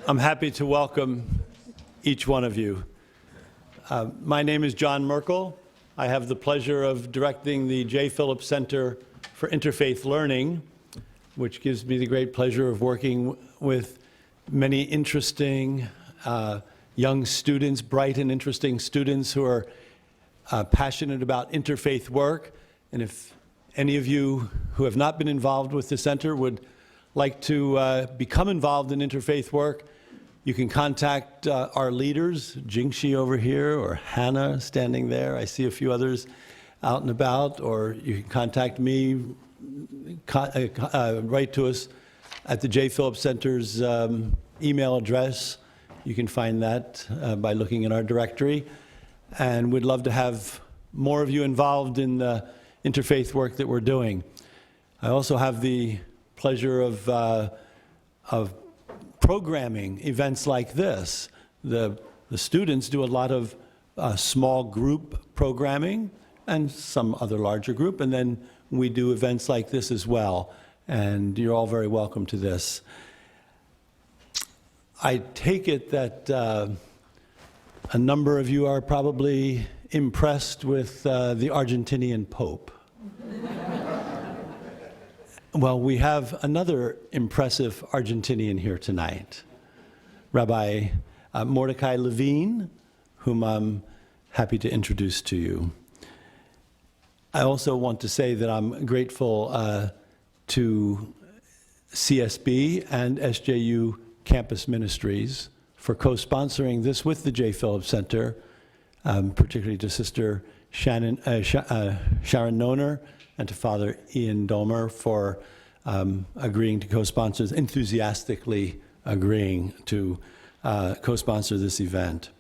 I'm happy to welcome each one of you. My name is John Merkel. I have the pleasure of directing the J. Phillips Center for Interfaith Learning, which gives me the great pleasure of working with many interesting young students, bright and interesting students who are passionate about interfaith work. And if any of you who have not been involved with the center would like to become involved in interfaith work, you can contact our leaders, Jingxi over here, or Hannah standing there. I see a few others out and about, or you can contact me, write to us at the J. Phillips Center's email address. You can find that by looking in our directory. And we'd love to have more of you involved in the interfaith work that we're doing. I also have the pleasure of programming events like this. The students do a lot of small group programming and some other larger group, and then we do events like this as well. And you're all very welcome to this. I take it that a number of you are probably impressed with the Argentinian Pope. Well, we have another impressive Argentinian here tonight, Rabbi Mordechai Levin, whom I'm happy to introduce to you. I also want to say that I'm grateful to CSB and SJU Campus Ministries for co-sponsoring this with the J. Phillips Center, particularly to Sister Sharon Noner and to Father Ian Domer for agreeing to co-sponsor, enthusiastically agreeing to co-sponsor this event.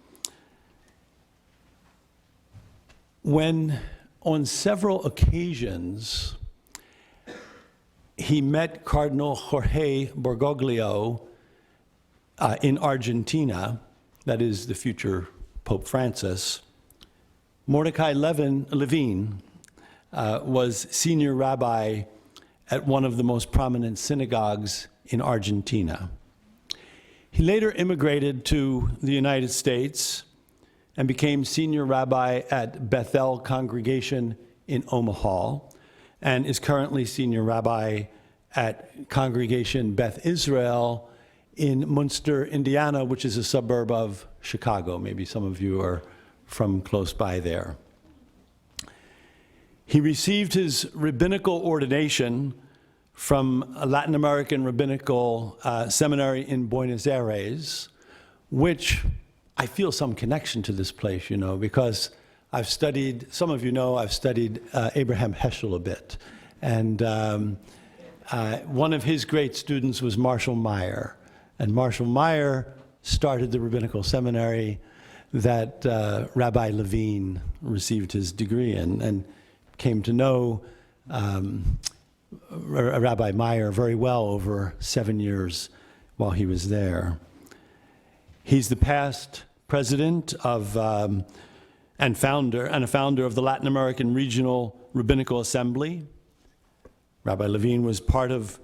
When on several occasions he met Cardinal Jorge Bergoglio in Argentina, that is the future Pope Francis, Mordechai Levin was senior rabbi at one of the most prominent synagogues in Argentina. He later immigrated to the United States and became senior rabbi at Bethel Congregation in Omaha, and is currently senior rabbi at Congregation Beth Israel in Munster, Indiana, which is a suburb of Chicago. Maybe some of you are from close by there. He received his rabbinical ordination from a Latin American Rabbinical Seminary in Buenos Aires, which I feel some connection to this place, you know, because I've studied, some of you know, I've studied Abraham Heschel a bit. And one of his great students was Marshall Meyer. And Marshall Meyer started the Rabbinical Seminary that Rabbi Levin received his degree in, and came to know Rabbi Meyer very well over 7 years while he was there. He's the past president of and a founder of the Latin American Regional Rabbinical Assembly. Rabbi Levin was part of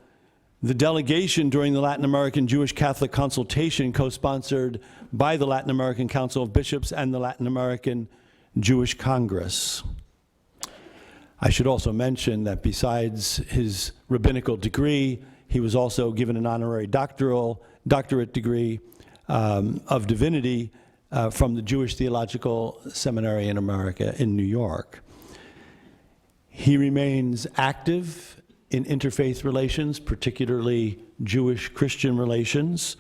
the delegation during the Latin American Jewish Catholic Consultation, co-sponsored by the Latin American Council of Bishops and the Latin American Jewish Congress. I should also mention that besides his rabbinical degree, he was also given an honorary doctorate degree of divinity from the Jewish Theological Seminary in America in New York. He remains active in interfaith relations, particularly Jewish-Christian relations,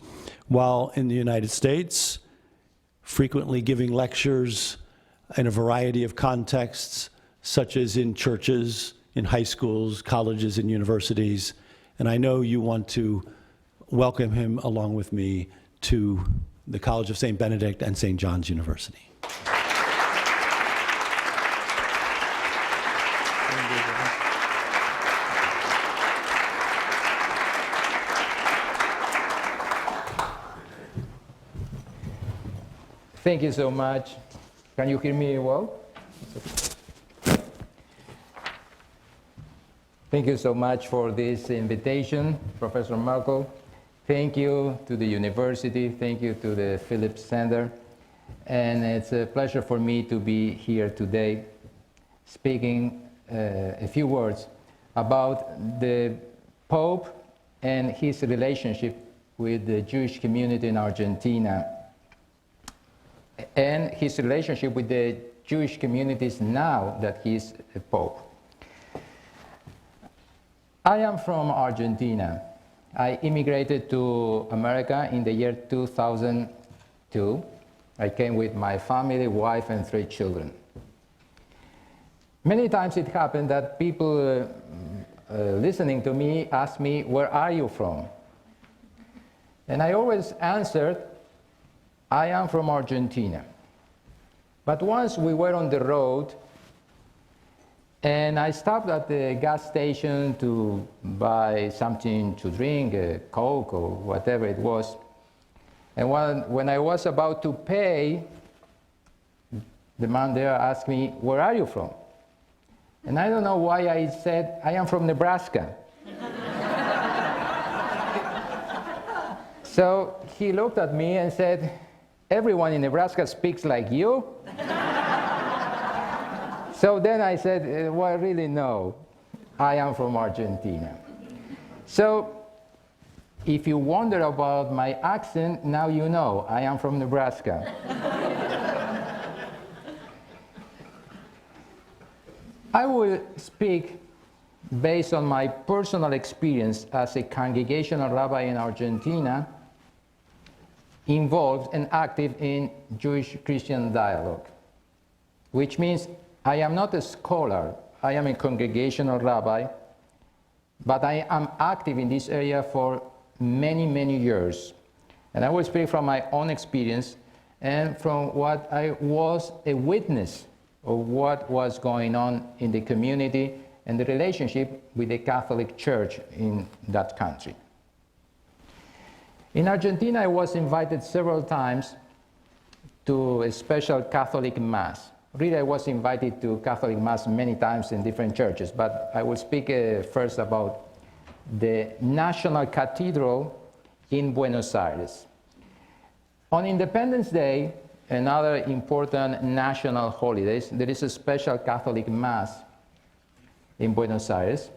while in the United States, frequently giving lectures in a variety of contexts, such as in churches, in high schools, colleges, and universities. And I know you want to welcome him along with me to the College of St. Benedict and St. John's University. Thank you so much. Can you hear me well? Thank you so much for this invitation, Professor Merkel. Thank you to the university. Thank you to the Phillips Center. And it's a pleasure for me to be here today speaking a few words about the Pope and his relationship with the Jewish community in Argentina and his relationship with the Jewish communities now that he's a Pope. I am from Argentina. I immigrated to America in the year 2002. I came with my family, wife, and 3 children. Many times it happened that people listening to me asked me, "Where are you from?" And I always answered, "I am from Argentina." But once we were on the road, and I stopped at the gas station to buy something to drink, a Coke or whatever it was. And when I was about to pay, the man there asked me, "Where are you from?" And I don't know why I said, "I am from Nebraska." So he looked at me and said, "Everyone in Nebraska speaks like you?" So then I said, "Well, really, no. I am from Argentina." So if you wonder about my accent, now you know. I am from Nebraska. I will speak based on my personal experience as a congregational rabbi in Argentina, involved and active in Jewish-Christian dialogue, which means I am not a scholar. I am a congregational rabbi, but I am active in this area for many, many years. And I will speak from my own experience and from what I was a witness of what was going on in the community and the relationship with the Catholic Church in that country. In Argentina, I was invited several times to a special Catholic Mass. Really, I was invited to Catholic Mass many times in different churches, but I will speak first about the National Cathedral in Buenos Aires. On Independence Day and other important national holidays, there is a special Catholic Mass in Buenos Aires,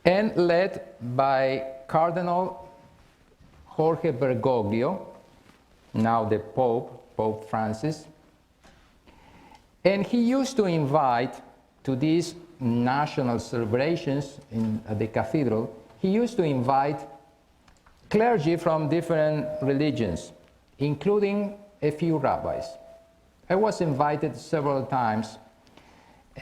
and led by Cardinal Jorge Bergoglio, now the Pope, Pope Francis. And he used to invite to these national celebrations at the cathedral, he used to invite clergy from different religions, including a few rabbis. I was invited several times,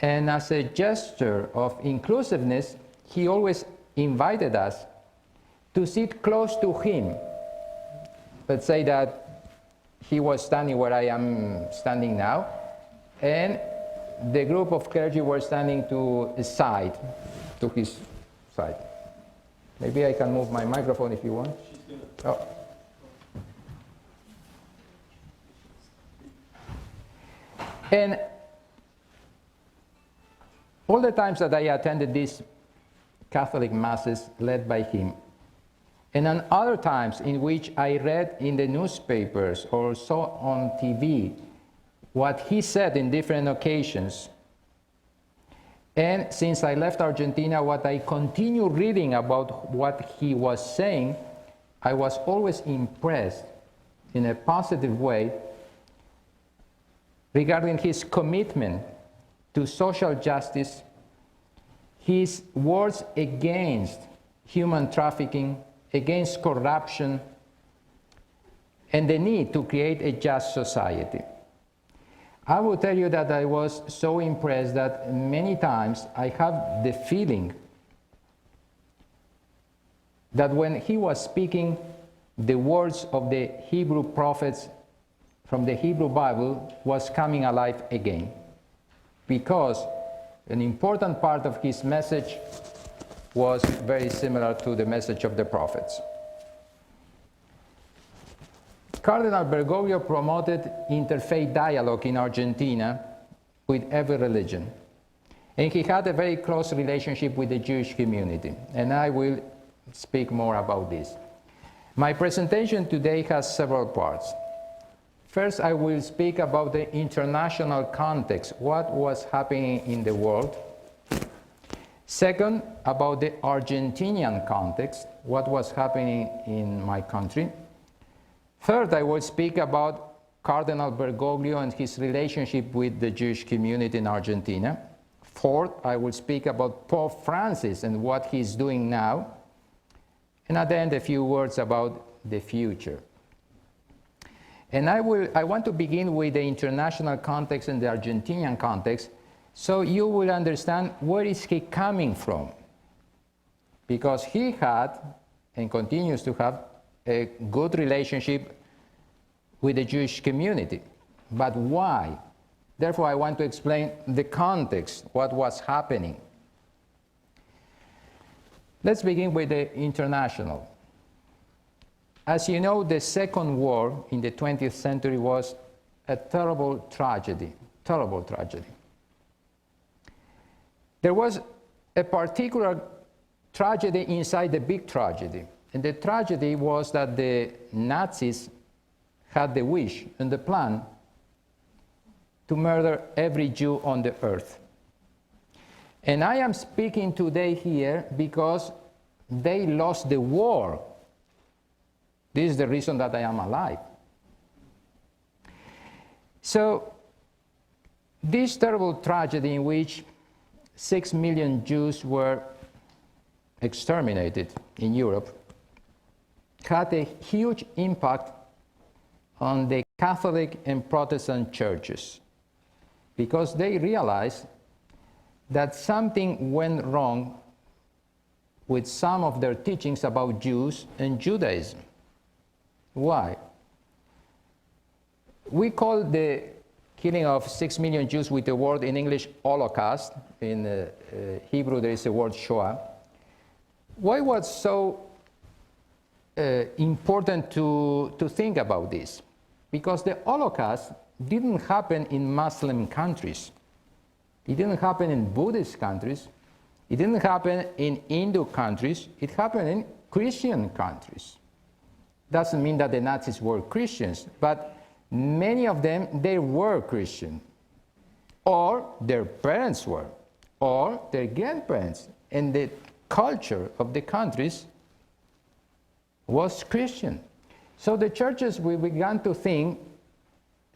and as a gesture of inclusiveness, he always invited us to sit close to him. Let's say that he was standing where I am standing now, and the group of clergy were standing to his side. Maybe I can move my microphone if you want. Oh. And all the times that I attended these Catholic Masses led by him, and on other times in which I read in the newspapers or saw on TV what he said in different occasions, and since I left Argentina, what I continue reading about what he was saying, I was always impressed in a positive way regarding his commitment to social justice, his words against human trafficking, against corruption, and the need to create a just society. I will tell you that I was so impressed that many times I have the feeling that when he was speaking, the words of the Hebrew prophets from the Hebrew Bible was coming alive again, because an important part of his message was very similar to the message of the prophets. Cardinal Bergoglio promoted interfaith dialogue in Argentina with every religion. And he had a very close relationship with the Jewish community. And I will speak more about this. My presentation today has several parts. First, I will speak about the international context, what was happening in the world. Second, about the Argentinian context, what was happening in my country. Third, I will speak about Cardinal Bergoglio and his relationship with the Jewish community in Argentina. Fourth, I will speak about Pope Francis and what he's doing now. And at the end, a few words about the future. And I want to begin with the international context and the Argentinian context, so you will understand where is he coming from. Because he had, and continues to have, a good relationship with the Jewish community. But why? Therefore, I want to explain the context, what was happening. Let's begin with the international. As you know, the Second War in the 20th century was a terrible tragedy, terrible tragedy. There was a particular tragedy inside the big tragedy. And the tragedy was that the Nazis had the wish and the plan to murder every Jew on the earth. And I am speaking today here because they lost the war. This is the reason that I am alive. So, this terrible tragedy in which 6 million Jews were exterminated in Europe had a huge impact on the Catholic and Protestant churches, because they realized that something went wrong with some of their teachings about Jews and Judaism. Why? We call the killing of 6 million Jews with the word in English Holocaust. In Hebrew there is the word Shoah. Why was so important to think about this? Because the Holocaust didn't happen in Muslim countries. It didn't happen in Buddhist countries. It didn't happen in Hindu countries. It happened in Christian countries. Doesn't mean that the Nazis were Christians, but many of them, they were Christian. Or their parents were, or their grandparents. And the culture of the countries was Christian. So the churches, we began to think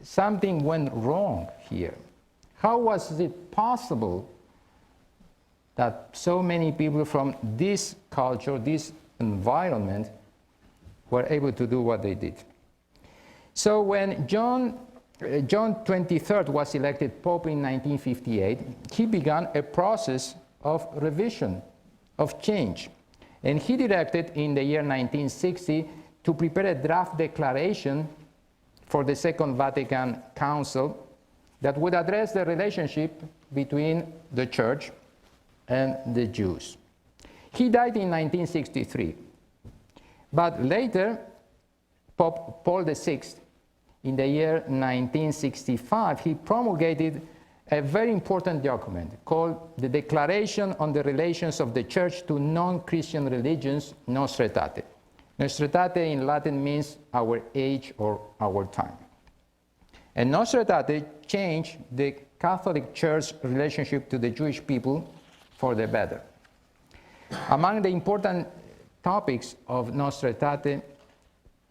something went wrong here. How was it possible that so many people from this culture, this environment, were able to do what they did? So when John 23rd was elected Pope in 1958, he began a process of revision, of change. And he directed in the year 1960 to prepare a draft declaration for the Second Vatican Council that would address the relationship between the Church and the Jews. He died in 1963. But later, Pope Paul VI, in the year 1965, he promulgated a very important document called the Declaration on the Relations of the Church to Non-Christian Religions, Nostra Aetate. Nostra Aetate in Latin means our age or our time. And Nostra Aetate changed the Catholic Church relationship to the Jewish people for the better. Among the important topics of Nostra Aetate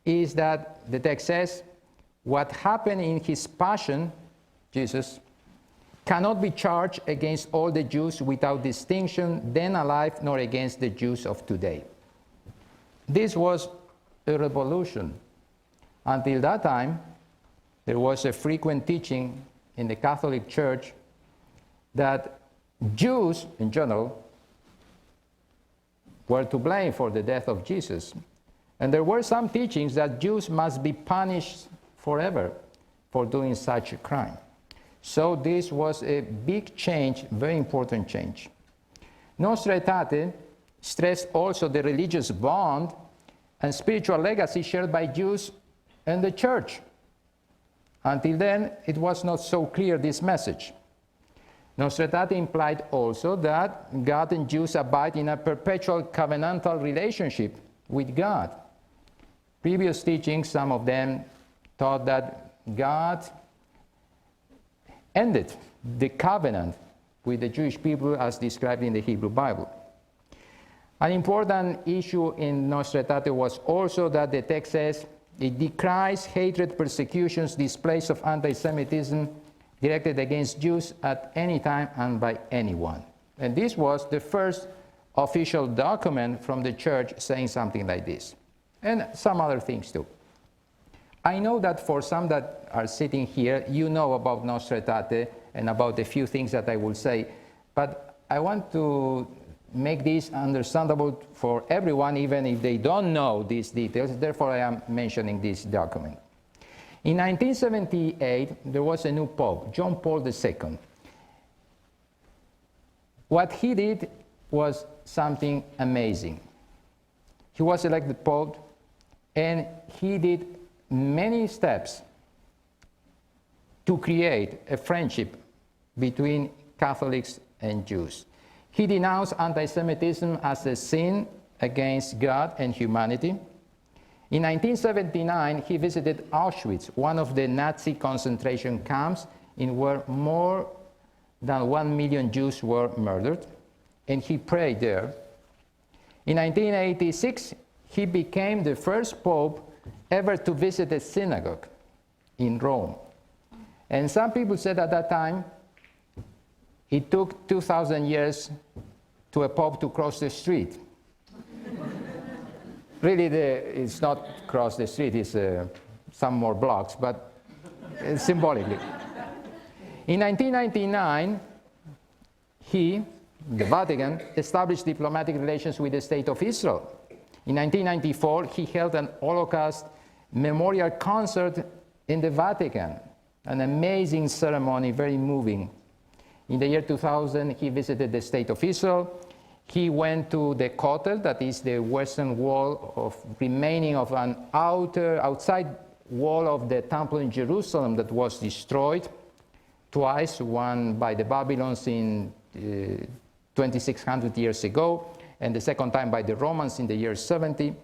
is that the text says, what happened in his passion, Jesus, cannot be charged against all the Jews without distinction, then alive, nor against the Jews of today. This was a revolution. Until that time, there was a frequent teaching in the Catholic Church that Jews, in general, were to blame for the death of Jesus. And there were some teachings that Jews must be punished forever for doing such a crime. So this was a big change, very important change. Nostra Aetate stressed also the religious bond and spiritual legacy shared by Jews and the Church. Until then, it was not so clear, this message. Nostra Aetate implied also that God and Jews abide in a perpetual covenantal relationship with God. Previous teachings, some of them taught that God ended the covenant with the Jewish people as described in the Hebrew Bible. An important issue in Nostra Aetate was also that the text says it decries hatred, persecutions, displays of anti-Semitism directed against Jews at any time and by anyone. And this was the first official document from the church saying something like this, and some other things too. I know that for some that are sitting here, you know about Nostra Aetate and about a few things that I will say, but I want to make this understandable for everyone, even if they don't know these details. Therefore, I am mentioning this document. In 1978, there was a new pope, John Paul II. What he did was something amazing. He was elected pope, and he did many steps to create a friendship between Catholics and Jews. He denounced anti-Semitism as a sin against God and humanity. In 1979, he visited Auschwitz, one of the Nazi concentration camps in where more than 1 million Jews were murdered, and he prayed there. In 1986, he became the first pope ever to visit a synagogue in Rome. And some people said at that time, it took 2,000 years to a pope to cross the street. Really, it's not cross the street, it's some more blocks, but symbolically. In 1999, the Vatican, established diplomatic relations with the State of Israel. In 1994, he held an Holocaust memorial concert in the Vatican, an amazing ceremony, very moving. In the year 2000, he visited the State of Israel. He went to the Kotel, that is the western wall remaining of an outside wall of the temple in Jerusalem that was destroyed twice, one by the Babylons in 2,600 years ago, and the second time by the Romans in the year 70.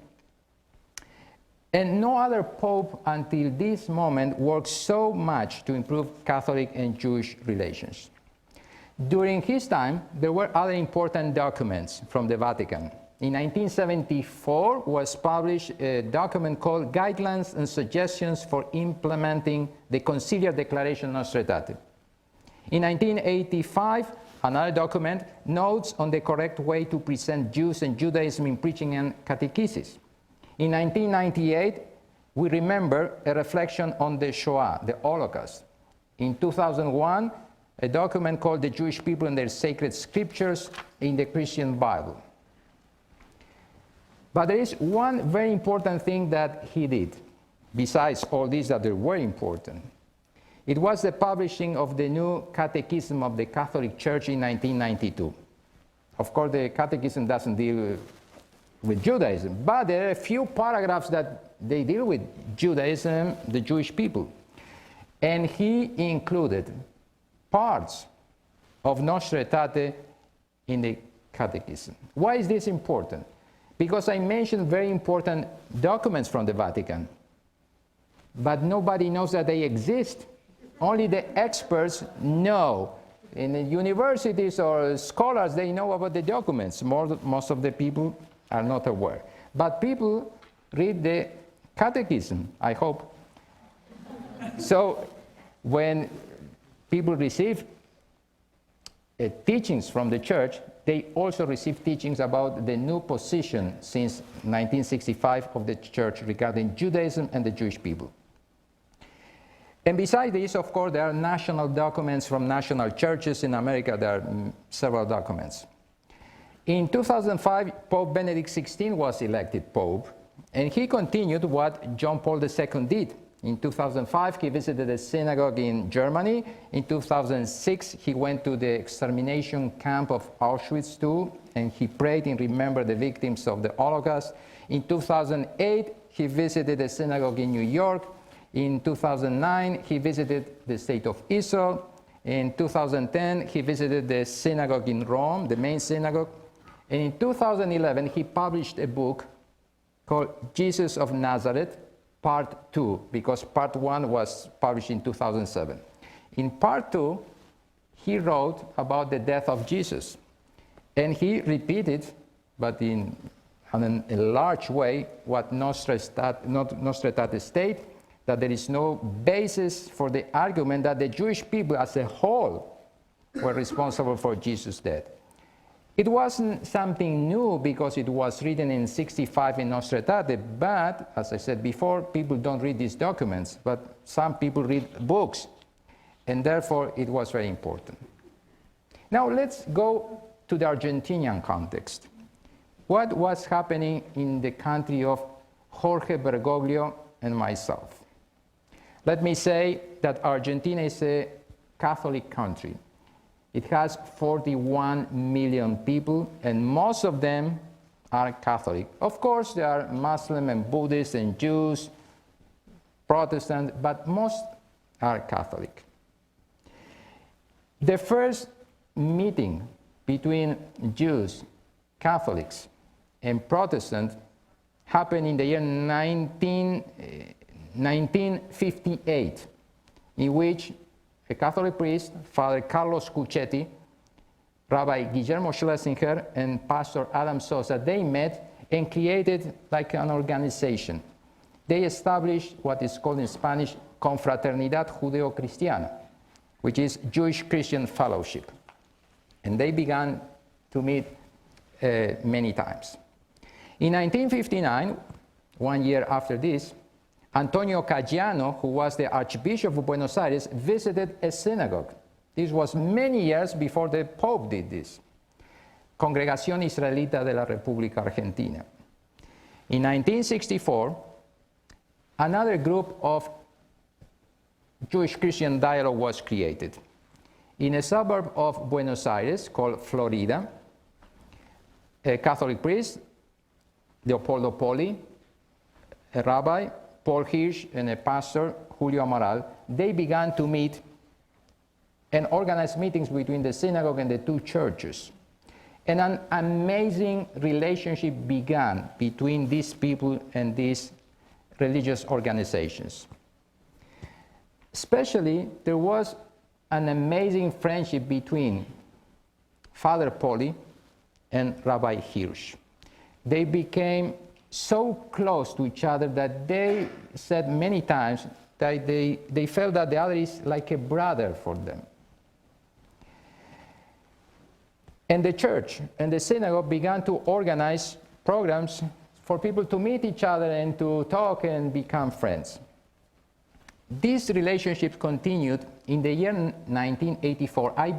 And no other pope until this moment worked so much to improve Catholic and Jewish relations. During his time, there were other important documents from the Vatican. In 1974 was published a document called Guidelines and Suggestions for Implementing the Conciliar Declaration Nostra Aetate. In 1985, another document, Notes on the Correct Way to Present Jews and Judaism in Preaching and Catechesis. In 1998, we remember a reflection on the Shoah, the Holocaust. In 2001, a document called The Jewish People and Their Sacred Scriptures in the Christian Bible. But there is one very important thing that he did, besides all these that were important. It was the publishing of the new Catechism of the Catholic Church in 1992. Of course, the Catechism doesn't deal with Judaism, but there are a few paragraphs that they deal with Judaism, the Jewish people. And he included parts of Nostra Aetate in the Catechism. Why is this important? Because I mentioned very important documents from the Vatican, but nobody knows that they exist. Only the experts know. In the universities or scholars, they know about the documents. Most of the people are not aware. But people read the Catechism, I hope. So when people receive teachings from the church, they also receive teachings about the new position since 1965 of the church regarding Judaism and the Jewish people. And besides this, of course, there are national documents from national churches in America. There are several documents. In 2005, Pope Benedict XVI was elected Pope, and he continued what John Paul II did. In 2005, he visited a synagogue in Germany. In 2006, he went to the extermination camp of Auschwitz II, and he prayed and remembered the victims of the Holocaust. In 2008, he visited a synagogue in New York. In 2009, he visited the State of Israel. In 2010, he visited the synagogue in Rome, the main synagogue. And in 2011, he published a book called Jesus of Nazareth, Part 2, because Part 1 was published in 2007. In Part 2, he wrote about the death of Jesus. And he repeated, but in a large way, what Nostra state, that there is no basis for the argument that the Jewish people as a whole were responsible for Jesus' death. It wasn't something new because it was written in 65 in Nostra Aetate, but, as I said before, people don't read these documents, but some people read books, and therefore it was very important. Now let's go to the Argentinian context. What was happening in the country of Jorge Bergoglio and myself? Let me say that Argentina is a Catholic country. It has 41 million people, and most of them are Catholic. Of course, there are Muslim and Buddhists and Jews, Protestant, but most are Catholic. The first meeting between Jews, Catholics, and Protestants happened in the year 1958, in which a Catholic priest, Father Carlos Cuchetti, Rabbi Guillermo Schlesinger, and Pastor Adam Sosa, they met and created like an organization. They established what is called in Spanish Confraternidad Judeo-Cristiana, which is Jewish Christian Fellowship. And they began to meet many times. In 1959, 1 year after this, Antonio Caggiano, who was the Archbishop of Buenos Aires, visited a synagogue. This was many years before the Pope did this. Congregación Israelita de la República Argentina. In 1964, another group of Jewish Christian dialogue was created. In a suburb of Buenos Aires called Florida, a Catholic priest, Leopoldo Poli, a rabbi, Paul Hirsch, and a pastor, Julio Amaral, they began to meet and organize meetings between the synagogue and the two churches. And an amazing relationship began between these people and these religious organizations. Especially, there was an amazing friendship between Father Poli and Rabbi Hirsch. They became so close to each other that they said many times that they felt that the other is like a brother for them. And the church and the synagogue began to organize programs for people to meet each other and to talk and become friends. These relationships continued. In the year 1984, I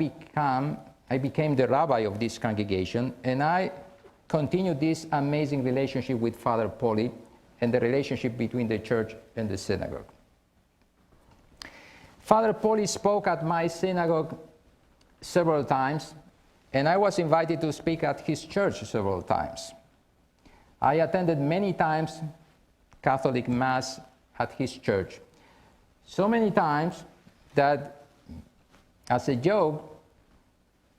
became the rabbi of this congregation, and I continued this amazing relationship with Father Poli and the relationship between the church and the synagogue. Father Poli spoke at my synagogue several times, and I was invited to speak at his church several times. I attended many times Catholic Mass at his church. So many times that, as a joke,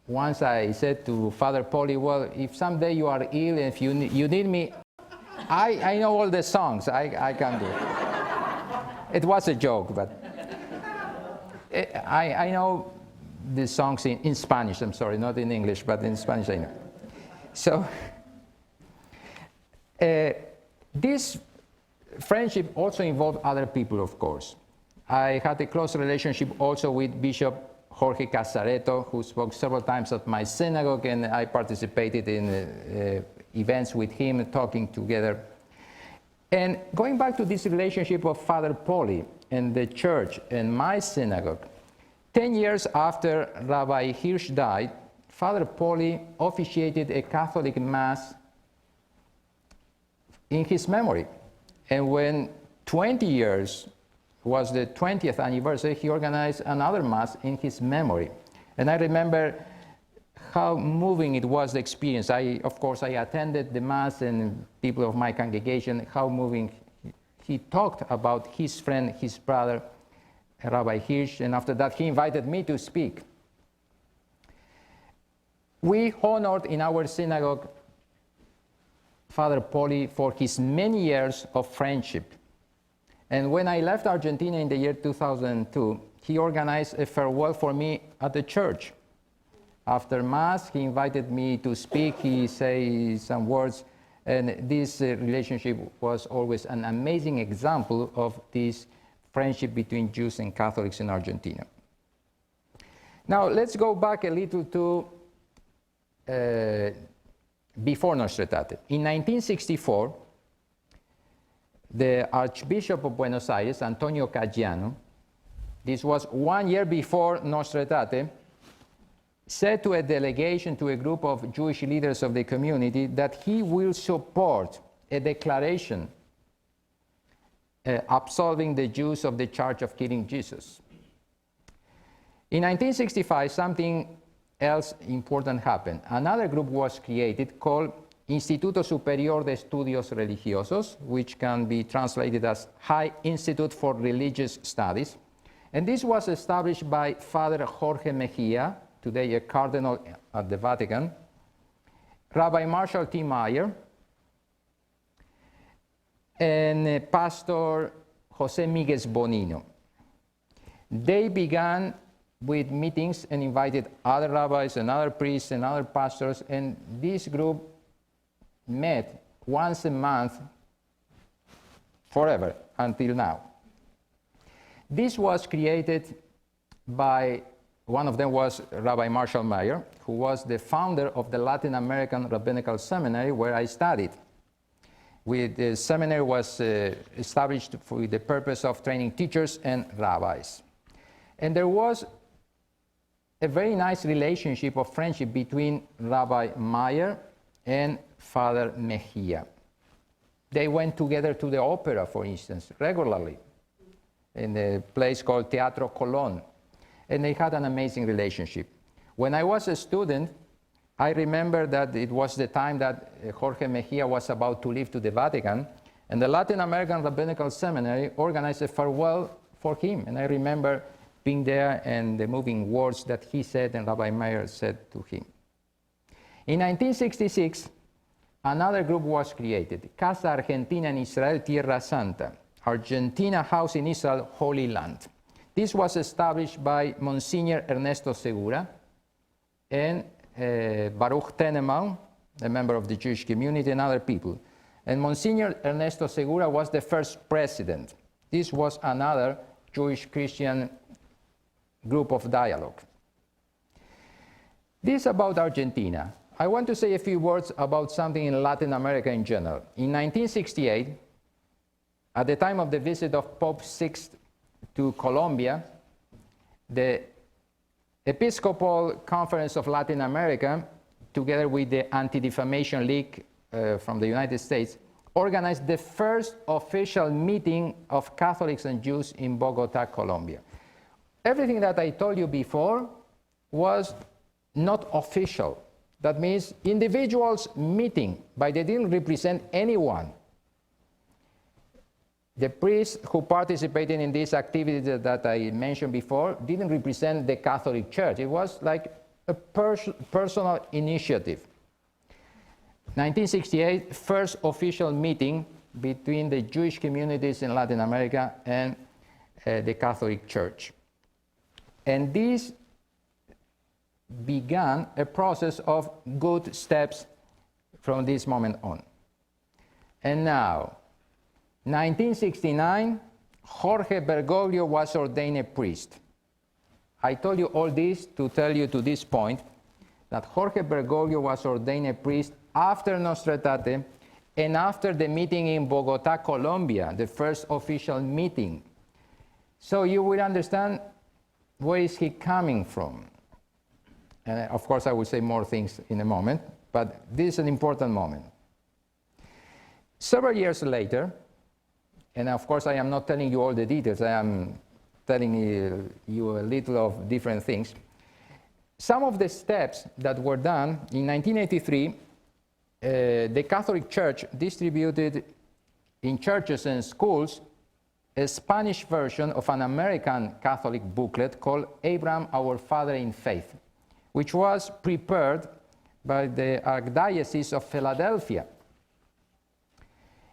once I said to Father Poli, well, if someday you are ill and if you need me, I know all the songs, I can do it. It was a joke, but I know the songs in Spanish, I'm sorry, not in English, but in Spanish I know. So, this friendship also involved other people, of course. I had a close relationship also with Bishop Jorge Casareto, who spoke several times at my synagogue, and I participated in events with him, talking together. And going back to this relationship of Father Poli and the church and my synagogue, 10 years after Rabbi Hirsch died, Father Poli officiated a Catholic Mass in his memory. And when 20 years was the 20th anniversary, he organized another Mass in his memory. And I remember how moving it was, the experience. Of course, I attended the Mass, and people of my congregation, how moving. He talked about his friend, his brother, Rabbi Hirsch, and after that he invited me to speak. We honored in our synagogue Father Poli for his many years of friendship. And when I left Argentina in the year 2002, he organized a farewell for me at the church. After Mass, he invited me to speak, he said some words, and this relationship was always an amazing example of this friendship between Jews and Catholics in Argentina. Now, let's go back a little to before Nostra Aetate. In 1964, the Archbishop of Buenos Aires, Antonio Caggiano, this was 1 year before Nostra Aetate, said to a delegation, to a group of Jewish leaders of the community, that he will support a declaration absolving the Jews of the charge of killing Jesus. In 1965, something else important happened. Another group was created called Instituto Superior de Estudios Religiosos, which can be translated as High Institute for Religious Studies. And this was established by Father Jorge Mejia, today a cardinal at the Vatican, Rabbi Marshall T. Meyer, and Pastor Jose Miguez Bonino. They began with meetings and invited other rabbis and other priests and other pastors, and this group met once a month forever until now. This was created by, one of them was Rabbi Marshall Meyer, who was the founder of the Latin American Rabbinical Seminary where I studied. The seminary was established for the purpose of training teachers and rabbis. And there was a very nice relationship of friendship between Rabbi Meyer and Father Mejia. They went together to the opera, for instance, regularly, in a place called Teatro Colón, and they had an amazing relationship. When I was a student, I remember that it was the time that Jorge Mejia was about to leave to the Vatican, and the Latin American Rabbinical Seminary organized a farewell for him, and I remember being there and the moving words that he said and Rabbi Meyer said to him. In 1966, another group was created, Casa Argentina en Israel, Tierra Santa, Argentina House in Israel, Holy Land. This was established by Monsignor Ernesto Segura and Baruch Tenenbaum, a member of the Jewish community, and other people. And Monsignor Ernesto Segura was the first president. This was another Jewish-Christian group of dialogue. This about Argentina. I want to say a few words about something in Latin America in general. In 1968, at the time of the visit of Pope VI to Colombia, the Episcopal Conference of Latin America, together with the Anti-Defamation League from the United States, organized the first official meeting of Catholics and Jews in Bogota, Colombia. Everything that I told you before was not official. That means individuals meeting, but they didn't represent anyone. The priests who participated in these activities that I mentioned before didn't represent the Catholic Church. It was like a personal initiative. 1968, first official meeting between the Jewish communities in Latin America and the Catholic Church. And this began a process of good steps from this moment on. And now, 1969, Jorge Bergoglio was ordained a priest. I told you all this to tell you to this point that Jorge Bergoglio was ordained a priest after Nostra Aetate and after the meeting in Bogota, Colombia, the first official meeting. So you will understand where is he coming from. And of course, I will say more things in a moment, but this is an important moment. Several years later, and of course, I am not telling you all the details, I am telling you a little of different things. Some of the steps that were done in 1983, the Catholic Church distributed in churches and schools a Spanish version of an American Catholic booklet called Abraham, Our Father in Faith, which was prepared by the Archdiocese of Philadelphia.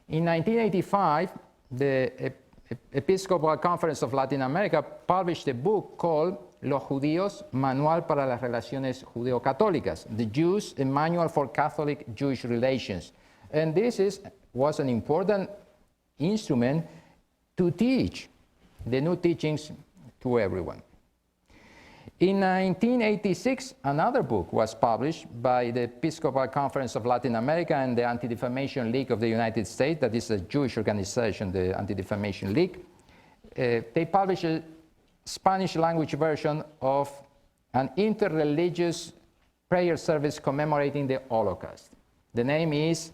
In 1985, the Episcopal Conference of Latin America published a book called Los Judíos, Manual para las Relaciones Judeo-Católicas, The Jews, a Manual for Catholic-Jewish Relations. And this was an important instrument to teach the new teachings to everyone. In 1986, another book was published by the Episcopal Conference of Latin America and the Anti-Defamation League of the United States, that is a Jewish organization, the Anti-Defamation League. They published a Spanish language version of an interreligious prayer service commemorating the Holocaust. The name is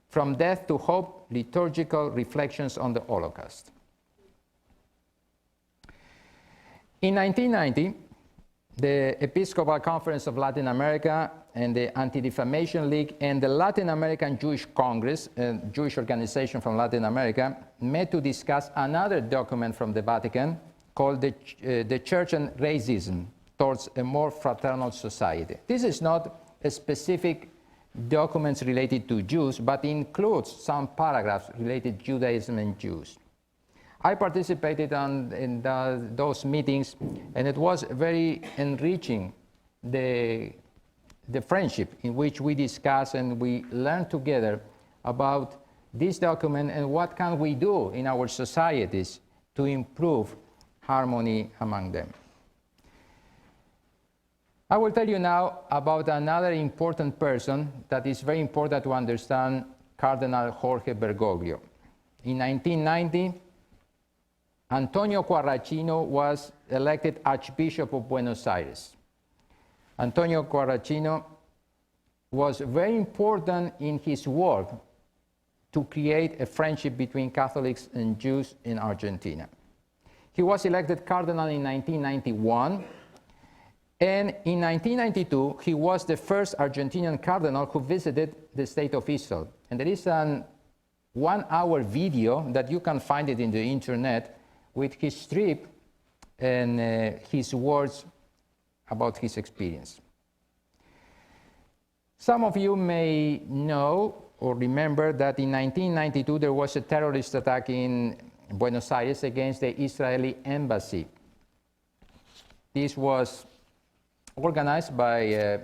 From Death to Hope, Liturgical Reflections on the Holocaust. In 1990, the Episcopal Conference of Latin America and the Anti-Defamation League and the Latin American Jewish Congress, a Jewish organization from Latin America, met to discuss another document from the Vatican called the Church and Racism Towards a More Fraternal Society. This is not a specific document related to Jews, but includes some paragraphs related to Judaism and Jews. I participated in those meetings, and it was very enriching, the friendship in which we discussed and we learned together about this document and what can we do in our societies to improve harmony among them. I will tell you now about another important person that is very important to understand, Cardinal Jorge Bergoglio. In 1990, Antonio Quarracino was elected Archbishop of Buenos Aires. Antonio Quarracino was very important in his work to create a friendship between Catholics and Jews in Argentina. He was elected cardinal in 1991, and in 1992, he was the first Argentinian cardinal who visited the State of Israel. And there is a 1-hour video that you can find it in the internet with his trip and his words about his experience. Some of you may know or remember that in 1992 there was a terrorist attack in Buenos Aires against the Israeli embassy. This was organized by a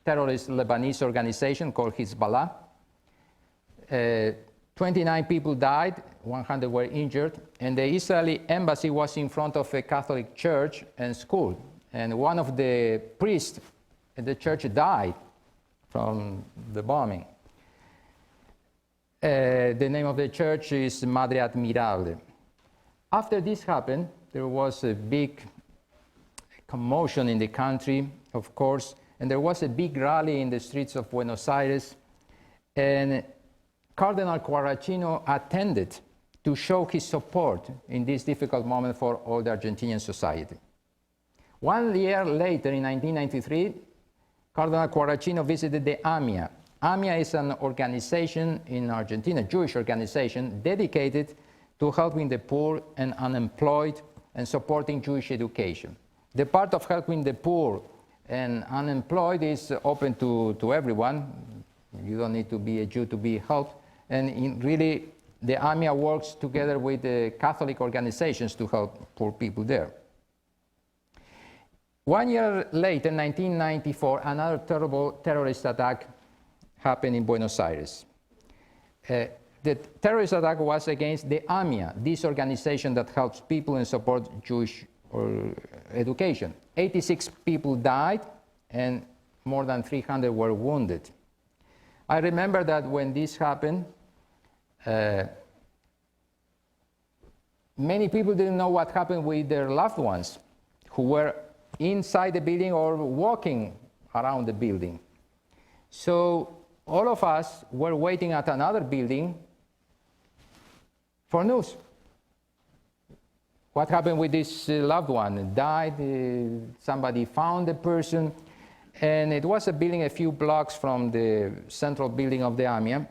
terrorist Lebanese organization called Hezbollah. 29 people died, 100 were injured, and the Israeli embassy was in front of a Catholic church and school. And one of the priests at the church died from the bombing. The name of the church is Madre Admirable. After this happened, there was a big commotion in the country, of course, and there was a big rally in the streets of Buenos Aires, and Cardinal Quarracino attended to show his support in this difficult moment for all the Argentinian society. 1 year later, in 1993, Cardinal Quarracino visited the AMIA. AMIA is an organization in Argentina, a Jewish organization, dedicated to helping the poor and unemployed and supporting Jewish education. The part of helping the poor and unemployed is open to everyone. You don't need to be a Jew to be helped. And really, the AMIA works together with the Catholic organizations to help poor people there. 1 year later, 1994, another terrible terrorist attack happened in Buenos Aires. The terrorist attack was against the AMIA, this organization that helps people and supports Jewish education. 86 people died and more than 300 were wounded. I remember that when this happened, many people didn't know what happened with their loved ones who were inside the building or walking around the building. So all of us were waiting at another building for news. What happened with this loved one? Died, somebody found the person, and it was a building a few blocks from the central building of the AMIA.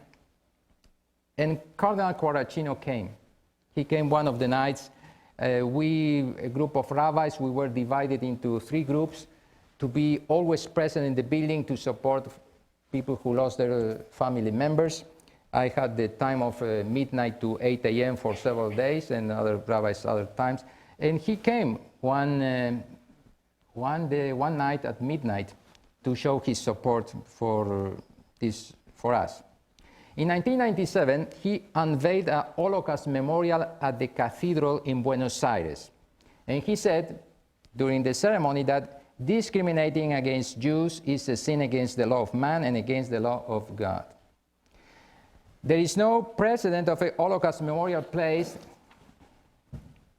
And Cardinal Quarracino came. He came one of the nights. We, a group of rabbis, we were divided into 3 groups to be always present in the building to support people who lost their family members. I had the time of midnight to 8 a.m. for several days, and other rabbis other times. And he came one night at midnight to show his support for us. In 1997, he unveiled a Holocaust memorial at the Cathedral in Buenos Aires. And he said during the ceremony that discriminating against Jews is a sin against the law of man and against the law of God. There is no precedent of a Holocaust memorial placed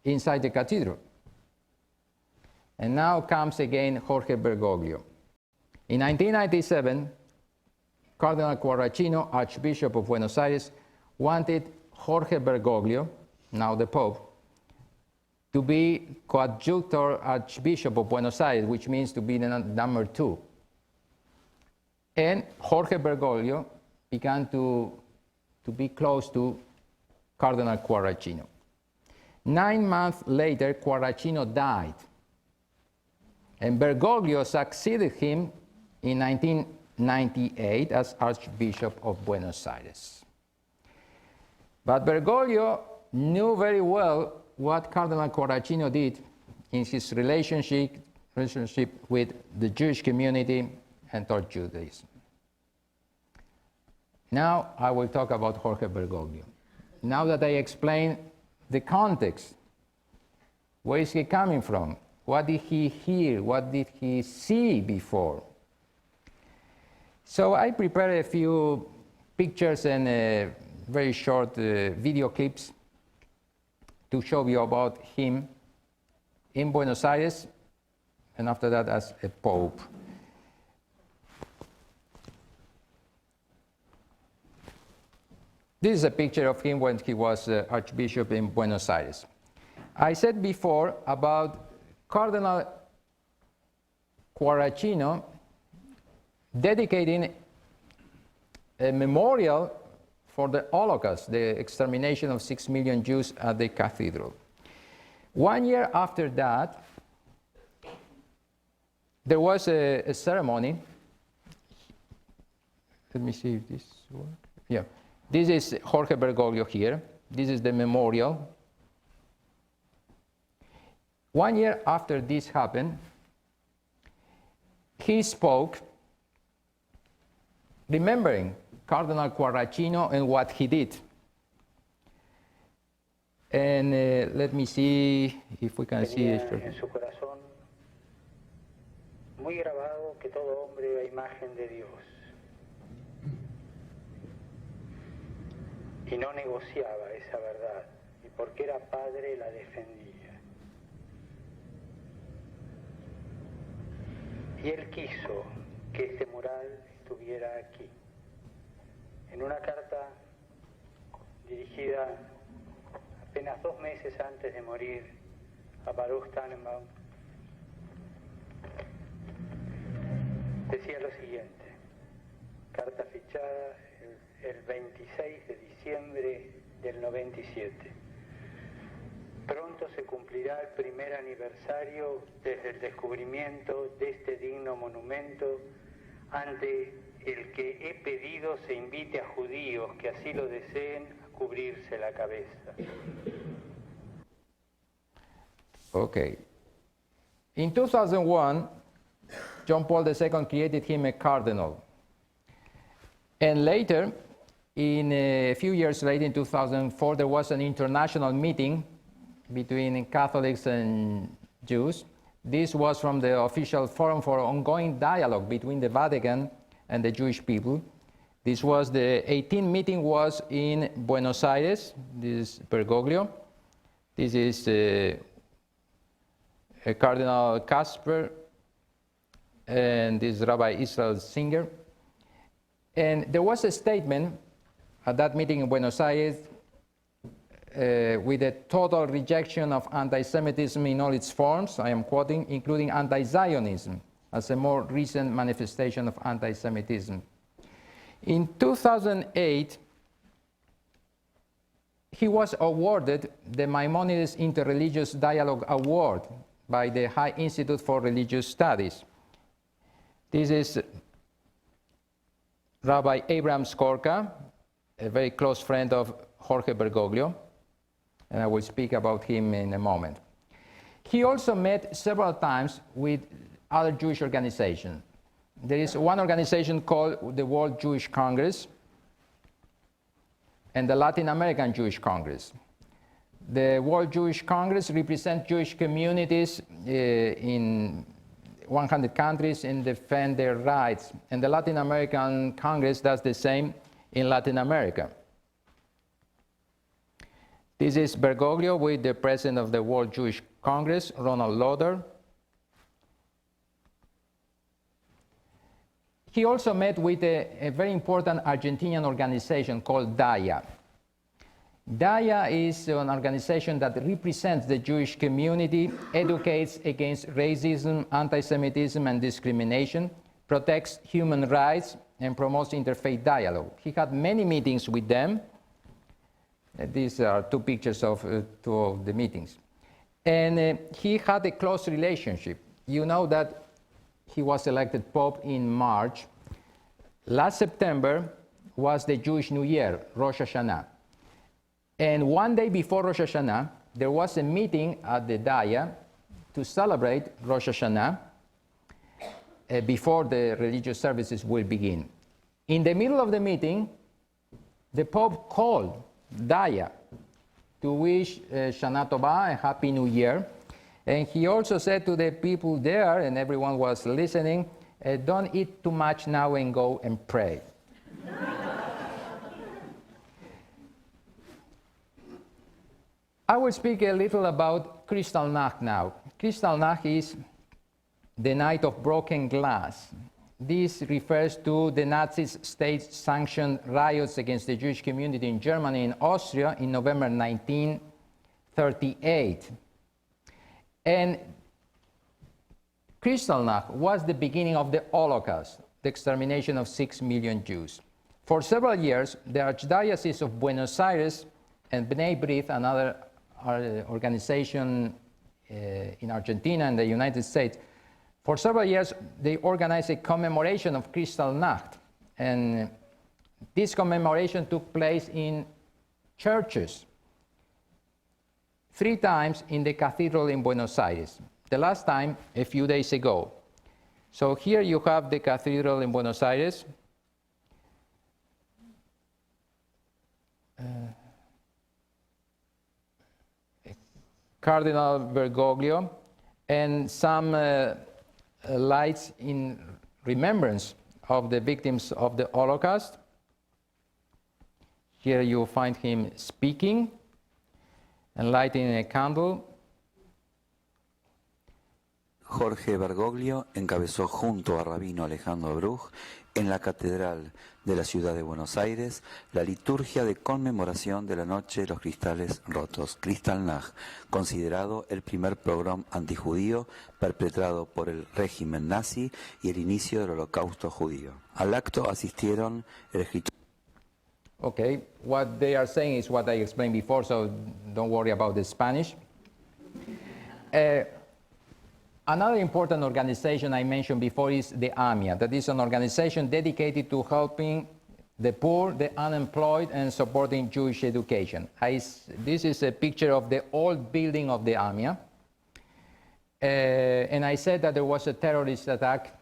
inside the cathedral. And now comes again Jorge Bergoglio. In 1997, Cardinal Quarracino, Archbishop of Buenos Aires, wanted Jorge Bergoglio, now the Pope, to be coadjutor Archbishop of Buenos Aires, which means to be the number 2. And Jorge Bergoglio began to be close to Cardinal Quarracino. 9 months later, Quarracino died, and Bergoglio succeeded him in 1998 as Archbishop of Buenos Aires. But Bergoglio knew very well what Cardinal Quarracino did in his relationship with the Jewish community and toward Judaism. Now I will talk about Jorge Bergoglio. Now that I explained the context, where is he coming from? What did he hear? What did he see before? So I prepared a few pictures and very short video clips to show you about him in Buenos Aires, and after that as a pope. This is a picture of him when he was Archbishop in Buenos Aires. I said before about Cardinal Quarracino dedicating a memorial for the Holocaust, the extermination of 6 million Jews at the cathedral. 1 year after that, there was a ceremony. Let me see if this works. Yeah. This is Jorge Bergoglio here. This is the memorial. 1 year after this happened, he spoke, remembering Cardinal Quarracino and what he did. And let me see if we can see it. En su corazón muy grabado que todo hombre era imagen de Dios. Y no negociaba esa verdad, y porque era padre la defendía. Y él quiso que este mural estuviera aquí. En una carta dirigida apenas 2 meses antes de morir a Baruch Tannenbaum, decía lo siguiente, carta fichada el 26 de diciembre del 97. Pronto se cumplirá el primer aniversario desde el descubrimiento de este digno monumento, ante el que he pedido se invite a judíos que así lo deseen a cubrirse la cabeza. Okay. In 2001, John Paul II created him a cardinal. And later, in a few years later, in 2004, there was an international meeting between Catholics and Jews. This was from the official Forum for Ongoing Dialogue between the Vatican and the Jewish people. This was the 18th meeting was in Buenos Aires. This is Bergoglio. This is Cardinal Kasper, and this is Rabbi Israel Singer. And there was a statement at that meeting in Buenos Aires with a total rejection of anti-Semitism in all its forms, I am quoting, including anti-Zionism as a more recent manifestation of anti-Semitism. In 2008, he was awarded the Maimonides Interreligious Dialogue Award by the High Institute for Religious Studies. This is Rabbi Abraham Skorka, a very close friend of Jorge Bergoglio, and I will speak about him in a moment. He also met several times with other Jewish organizations. There is one organization called the World Jewish Congress and the Latin American Jewish Congress. The World Jewish Congress represents Jewish communities in 100 countries and defend their rights. And the Latin American Congress does the same in Latin America. This is Bergoglio with the president of the World Jewish Congress, Ronald Lauder. He also met with a very important Argentinian organization called DAIA. DAIA is an organization that represents the Jewish community, educates against racism, anti-Semitism, and discrimination, protects human rights, and promotes interfaith dialogue. He had many meetings with them. These are two pictures of two of the meetings. And he had a close relationship. You know that he was elected Pope in March. Last September was the Jewish New Year, Rosh Hashanah. And one day before Rosh Hashanah, there was a meeting at the DAIA to celebrate Rosh Hashanah before the religious services will begin. In the middle of the meeting, the Pope called DAIA to wish Shana Tova, a Happy New Year. And he also said to the people there, and everyone was listening, don't eat too much now and go and pray. I will speak a little about Kristallnacht now. Kristallnacht is the night of broken glass. This refers to the Nazis' state-sanctioned riots against the Jewish community in Germany and Austria in November 1938. And Kristallnacht was the beginning of the Holocaust, the extermination of 6 million Jews. For several years, the Archdiocese of Buenos Aires and B'nai B'rith, another organization in Argentina and the United States, for several years, they organized a commemoration of Kristallnacht. And this commemoration took place in churches, 3 times in the Cathedral in Buenos Aires. The last time, a few days ago. So here you have the Cathedral in Buenos Aires. Cardinal Bergoglio, and some lights in remembrance of the victims of the Holocaust. Here you find him speaking and lighting a candle. Jorge Bergoglio encabezó junto a Rabino Alejandro Bruch en la Catedral de la ciudad de Buenos Aires la liturgia de conmemoración de la Noche de los Cristales Rotos, Kristallnacht, considerado el primer pogrom antijudío perpetrado por el régimen nazi y el inicio del Holocausto judío. Al acto asistieron el escritor. Okay, what they are saying is what I explained before, so don't worry about the Spanish. Another important organization I mentioned before is the AMIA. That is an organization dedicated to helping the poor, the unemployed, and supporting Jewish education. This is a picture of the old building of the AMIA. And I said that there was a terrorist attack.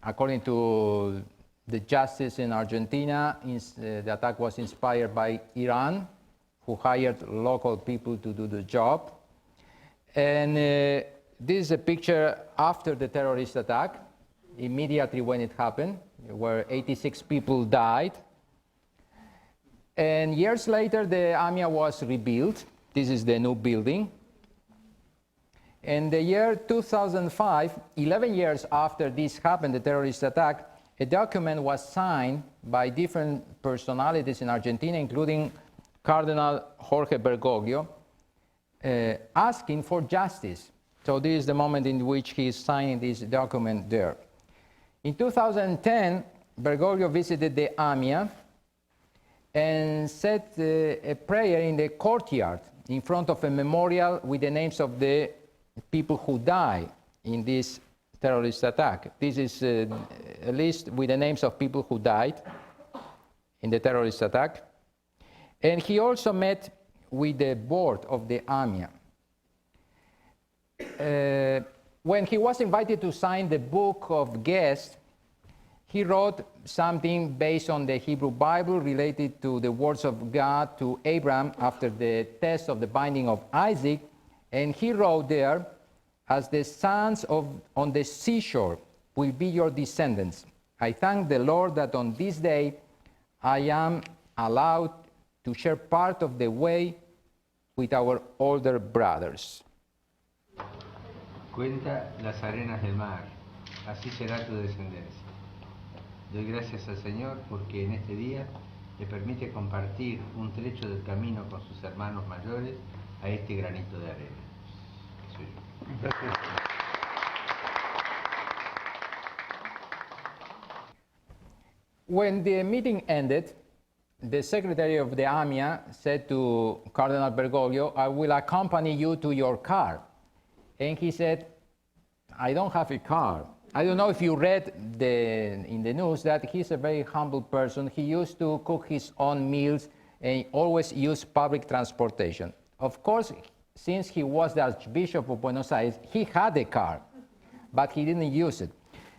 According to the justice in Argentina, the attack was inspired by Iran, who hired local people to do the job. And this is a picture after the terrorist attack, immediately when it happened, where 86 people died. And years later, the AMIA was rebuilt. This is the new building. In the year 2005, 11 years after this happened, the terrorist attack, a document was signed by different personalities in Argentina, including Cardinal Jorge Bergoglio, asking for justice. So this is the moment in which he is signing this document there. In 2010, Bergoglio visited the AMIA, and said a prayer in the courtyard in front of a memorial with the names of the people who died in this terrorist attack. This is a list with the names of people who died in the terrorist attack. And he also met with the board of the AMIA. When he was invited to sign the book of guests, he wrote something based on the Hebrew Bible related to the words of God to Abraham after the test of the binding of Isaac. And he wrote there, "As the sands on the seashore will be your descendants. I thank the Lord that on this day I am allowed to share part of the way with our older brothers." Cuenta las arenas del mar, así será tu descendencia. Doy gracias al Señor porque en este día le permite compartir un trecho del camino con sus hermanos mayores a este granito de arena. Soy yo. When the meeting ended, the secretary of the AMIA said to Cardinal Bergoglio, "I will accompany you to your car." And he said, "I don't have a car." I don't know if you read in the news that he's a very humble person. He used to cook his own meals and always used public transportation. Of course, since he was the Archbishop of Buenos Aires, he had a car, but he didn't use it.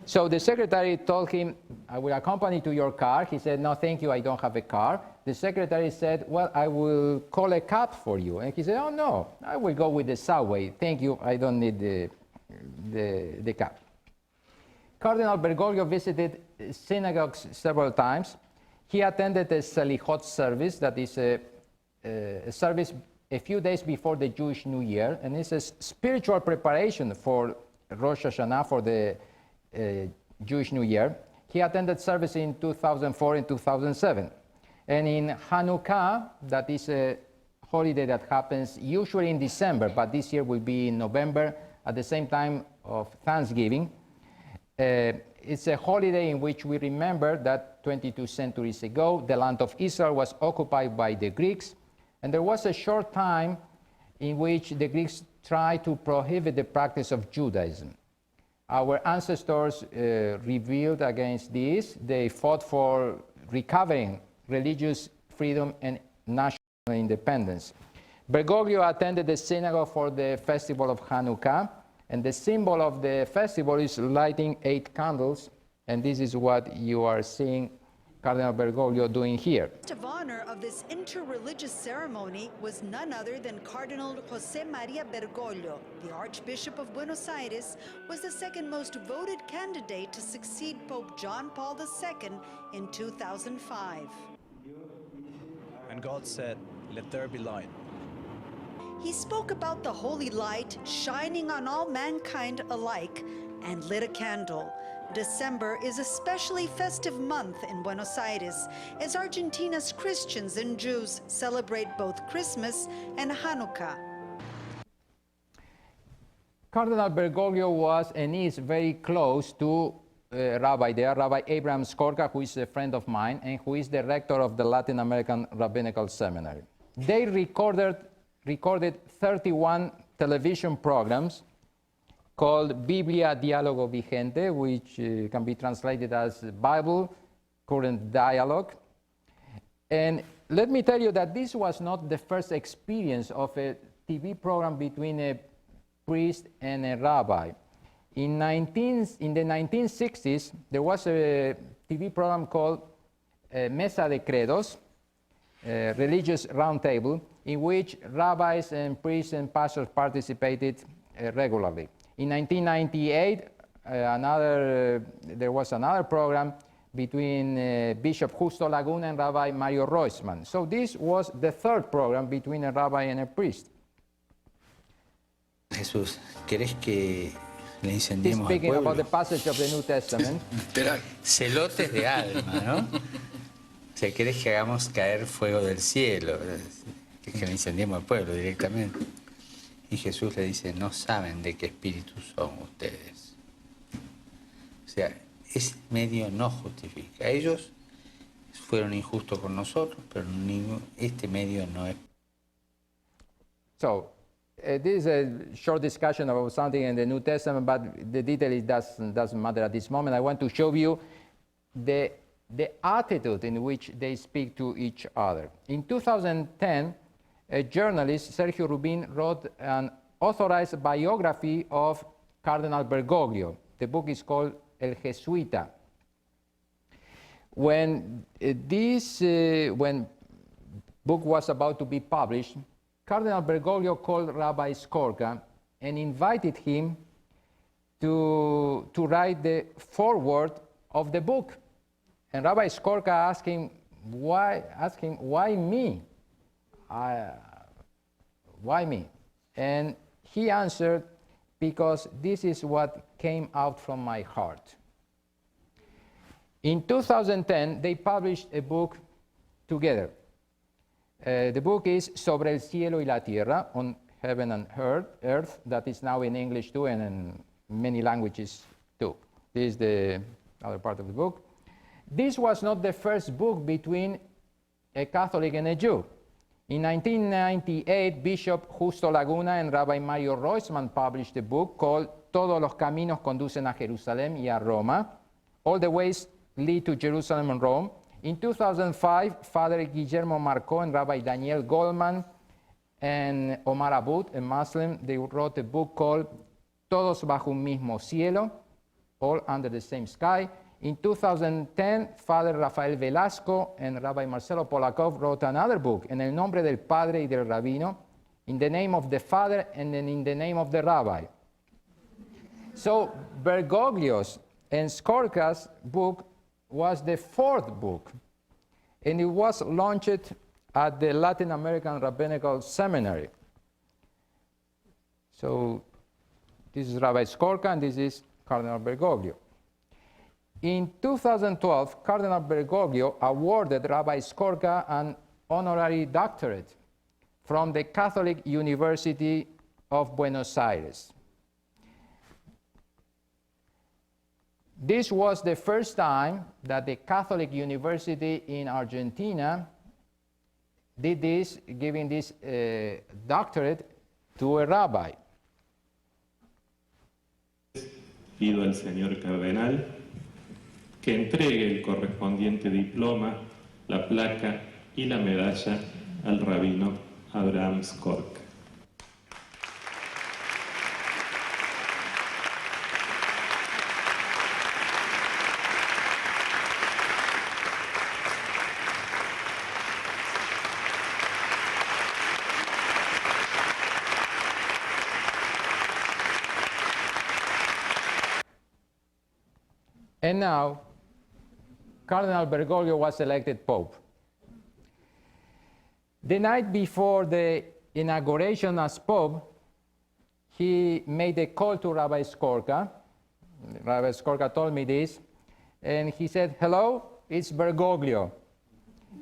So the secretary told him, "I will accompany you to your car." He said, "No, thank you, I don't have a car." The secretary said, "Well, I will call a cab for you." And he said, "Oh, no, I will go with the subway. Thank you, I don't need the cab." Cardinal Bergoglio visited synagogues several times. He attended a Selichot service, that is a service a few days before the Jewish New Year, and it's a spiritual preparation for Rosh Hashanah, for the Jewish New Year. He attended service in 2004 and 2007. And in Hanukkah, that is a holiday that happens usually in December, but this year will be in November at the same time of Thanksgiving. It's a holiday in which we remember that 22 centuries ago, the land of Israel was occupied by the Greeks, and there was a short time in which the Greeks tried to prohibit the practice of Judaism. Our ancestors rebelled against this. They fought for recovering religious freedom and national independence. Bergoglio attended the synagogue for the festival of Hanukkah, and the symbol of the festival is lighting 8 candles, and this is what you are seeing Cardinal Bergoglio doing here. The guest of honor of this interreligious ceremony was none other than Cardinal Jose Maria Bergoglio. The Archbishop of Buenos Aires was the second most voted candidate to succeed Pope John Paul II in 2005. And God said, "Let there be light." He spoke about the holy light shining on all mankind alike and lit a candle. December is a especially festive month in Buenos Aires as Argentina's Christians and Jews celebrate both Christmas and Hanukkah. Cardinal Bergoglio was and is very close to Rabbi there, Rabbi Abraham Skorka, who is a friend of mine and who is the rector of the Latin American Rabbinical Seminary. They recorded 31 television programs called Biblia, Dialogo, Vigente, which can be translated as Bible, Current Dialogue. And let me tell you that this was not the first experience of a TV program between a priest and a rabbi. In the 1960s, there was a TV program called Mesa de Credos, Religious Roundtable, in which rabbis and priests and pastors participated regularly. In 1998, there was another program between Bishop Justo Laguna and Rabbi Mario Roisman. So this was the third program between a rabbi and a priest. Jesús, ¿querés que le He's incendiemos al speaking pueblo? about the passage of the New Testament. Celotes de alma, ¿no? O sea, ¿querés que hagamos caer fuego del cielo? Que le incendiemos al pueblo directamente. Y Jesús le dice, no saben de qué espíritu son ustedes. O sea, ese medio no justifica. Ellos fueron injustos con nosotros, pero este medio no es. So, this is a short discussion about something in the New Testament, but the detail doesn't matter at this moment. I want to show you the attitude in which they speak to each other. In 2010, a journalist, Sergio Rubin, wrote an authorized biography of Cardinal Bergoglio. The book is called El Jesuita. When when book was about to be published, Cardinal Bergoglio called Rabbi Skorka and invited him to write the foreword of the book. And Rabbi Skorka asked him, why me? Why me? And he answered, because this is what came out from my heart. In 2010, they published a book together. The book is Sobre el Cielo y la Tierra, on heaven and earth, that is now in English too and in many languages too. This is the other part of the book. This was not the first book between a Catholic and a Jew. In 1998, Bishop Justo Laguna and Rabbi Mario Roisman published a book called Todos los caminos conducen a Jerusalén y a Roma. All the ways lead to Jerusalem and Rome. In 2005, Father Guillermo Marcó and Rabbi Daniel Goldman and Omar Abud, a Muslim, they wrote a book called Todos bajo un mismo cielo, all under the same sky. In 2010, Father Rafael Velasco and Rabbi Marcelo Polakov wrote another book, En el nombre del Padre y del Rabino, in the name of the Father and then in the name of the Rabbi. So Bergoglio's and Skorka's book was the fourth book, and it was launched at the Latin American Rabbinical Seminary. So this is Rabbi Skorka, and this is Cardinal Bergoglio. In 2012, Cardinal Bergoglio awarded Rabbi Skorka an honorary doctorate from the Catholic University of Buenos Aires. This was the first time that the Catholic University in Argentina did this, giving this doctorate to a rabbi. Pido al señor cardenal que entregue el correspondiente diploma, la placa y la medalla al rabino Abraham Skorka. And now, Cardinal Bergoglio was elected Pope. The night before the inauguration as Pope, he made a call to Rabbi Skorka. Rabbi Skorka told me this, and he said, "Hello, it's Bergoglio.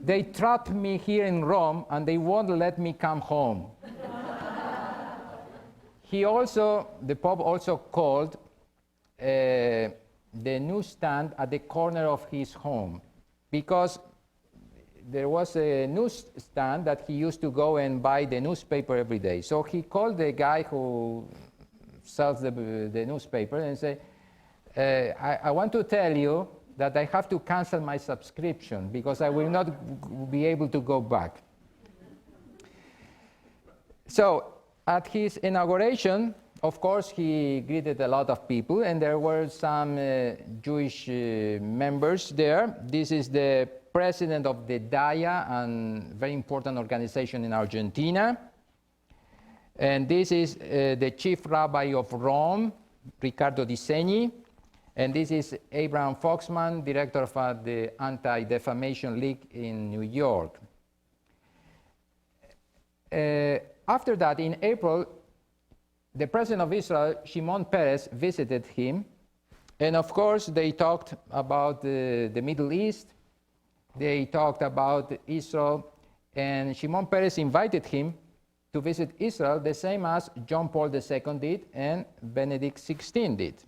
They trapped me here in Rome, and they won't let me come home." The Pope also called the newsstand at the corner of his home, because there was a newsstand that he used to go and buy the newspaper every day. So he called the guy who sells the newspaper and said, I want to tell you that I have to cancel my subscription because I will not be able to go back. So at his inauguration, of course, he greeted a lot of people, and there were some Jewish members there. This is the president of the DAIA, a very important organization in Argentina. And this is the chief rabbi of Rome, Riccardo Di Segni. And this is Abraham Foxman, director of the Anti-Defamation League in New York. After that, in April, the president of Israel, Shimon Peres, visited him. And of course, they talked about the Middle East. They talked about Israel. And Shimon Peres invited him to visit Israel, the same as John Paul II did and Benedict XVI did.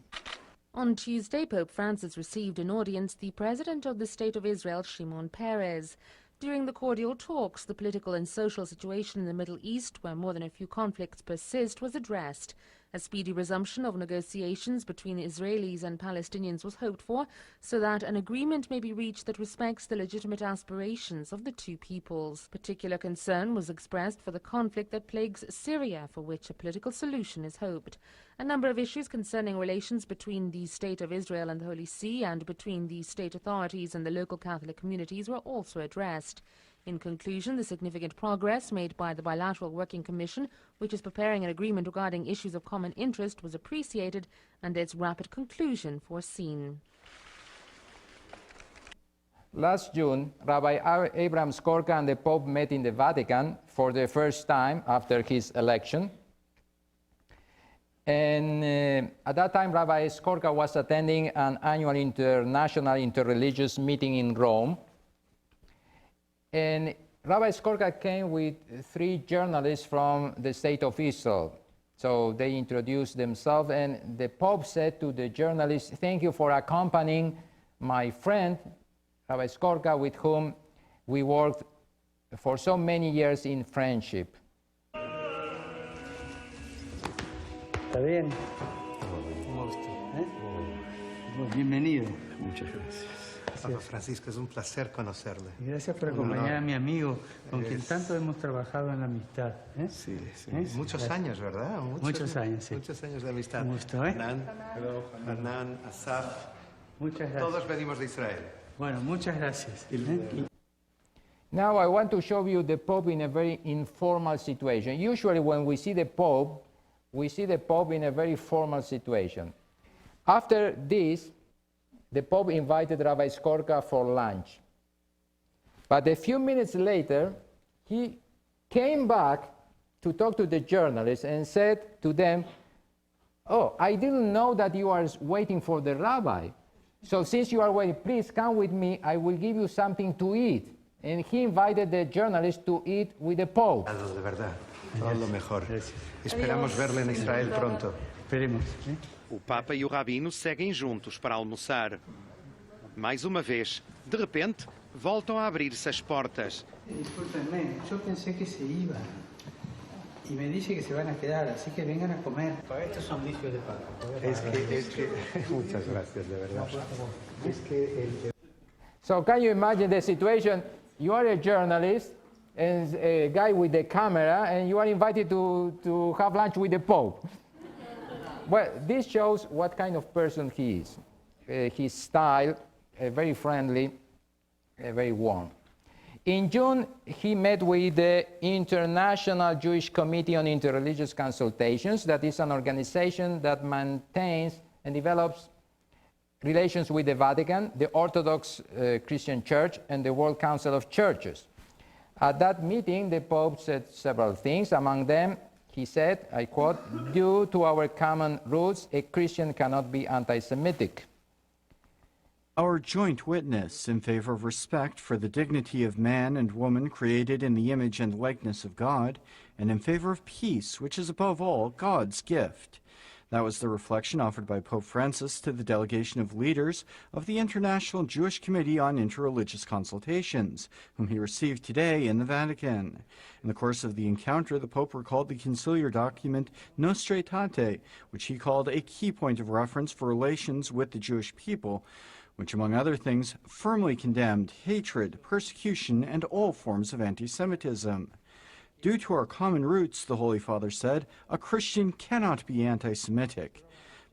On Tuesday, Pope Francis received in audience the President of the State of Israel, Shimon Peres. During the cordial talks, the political and social situation in the Middle East, where more than a few conflicts persist, was addressed. A speedy resumption of negotiations between Israelis and Palestinians was hoped for, so that an agreement may be reached that respects the legitimate aspirations of the two peoples. Particular concern was expressed for the conflict that plagues Syria, for which a political solution is hoped. A number of issues concerning relations between the State of Israel and the Holy See and between the state authorities and the local Catholic communities were also addressed. In conclusion, the significant progress made by the Bilateral Working Commission, which is preparing an agreement regarding issues of common interest, was appreciated and its rapid conclusion foreseen. Last June, Rabbi Abraham Skorka and the Pope met in the Vatican for the first time after his election. And at that time, Rabbi Skorka was attending an annual international interreligious meeting in Rome. And Rabbi Skorka came with 3 journalists from the State of Israel. So they introduced themselves, and the Pope said to the journalists, "Thank you for accompanying my friend, Rabbi Skorka, with whom we worked for so many years in friendship." ¿Está bien? ¿Cómo va usted? Bienvenido. Muchas gracias. Papa Francisco, es un placer conocerle. Gracias por acompañar a mi amigo, con quien tanto hemos trabajado en la amistad. Sí, sí. Muchos años, ¿verdad? Muchos años, sí. Muchos años de amistad. Un gusto, Hernán, Asaf. Muchas gracias. Todos venimos de Israel. Bueno, muchas gracias. Now I want to show you the Pope in a very informal situation. Usually when we see the Pope in a very formal situation. After this, the Pope invited Rabbi Skorka for lunch. But a few minutes later, he came back to talk to the journalists and said to them, "Oh, I didn't know that you are waiting for the rabbi. So since you are waiting, please come with me. I will give you something to eat." And he invited the journalists to eat with the Pope. De verdad, todo lo mejor. Esperamos verle en Israel pronto. Esperemos. O Papa e o Rabino seguem juntos para almoçar. Mais uma vez, de repente, voltam a abrir-se as portas. Discúlpenme, yo pensé que se iba. Y me dice que se van a quedar, así que vengan a comer. Estos son vicios de Papa. Muchas gracias, de verdad. So can you imagine the situation? You are a journalist and a guy with the camera, and you are invited to have lunch with the Pope. Well, this shows what kind of person he is. His style, very friendly, very warm. In June, he met with the International Jewish Committee on Interreligious Consultations. That is an organization that maintains and develops relations with the Vatican, the Orthodox Christian Church, and the World Council of Churches. At that meeting, the Pope said several things. Among them, he said, I quote, "Due to our common roots, a Christian cannot be anti-Semitic." Our joint witness in favor of respect for the dignity of man and woman created in the image and likeness of God, and in favor of peace, which is above all God's gift. That was the reflection offered by Pope Francis to the delegation of leaders of the International Jewish Committee on Interreligious Consultations, whom he received today in the Vatican. In the course of the encounter, the Pope recalled the conciliar document Nostra Aetate, which he called a key point of reference for relations with the Jewish people, which, among other things, firmly condemned hatred, persecution, and all forms of anti-Semitism. Due to our common roots, the Holy Father said, a Christian cannot be anti-Semitic.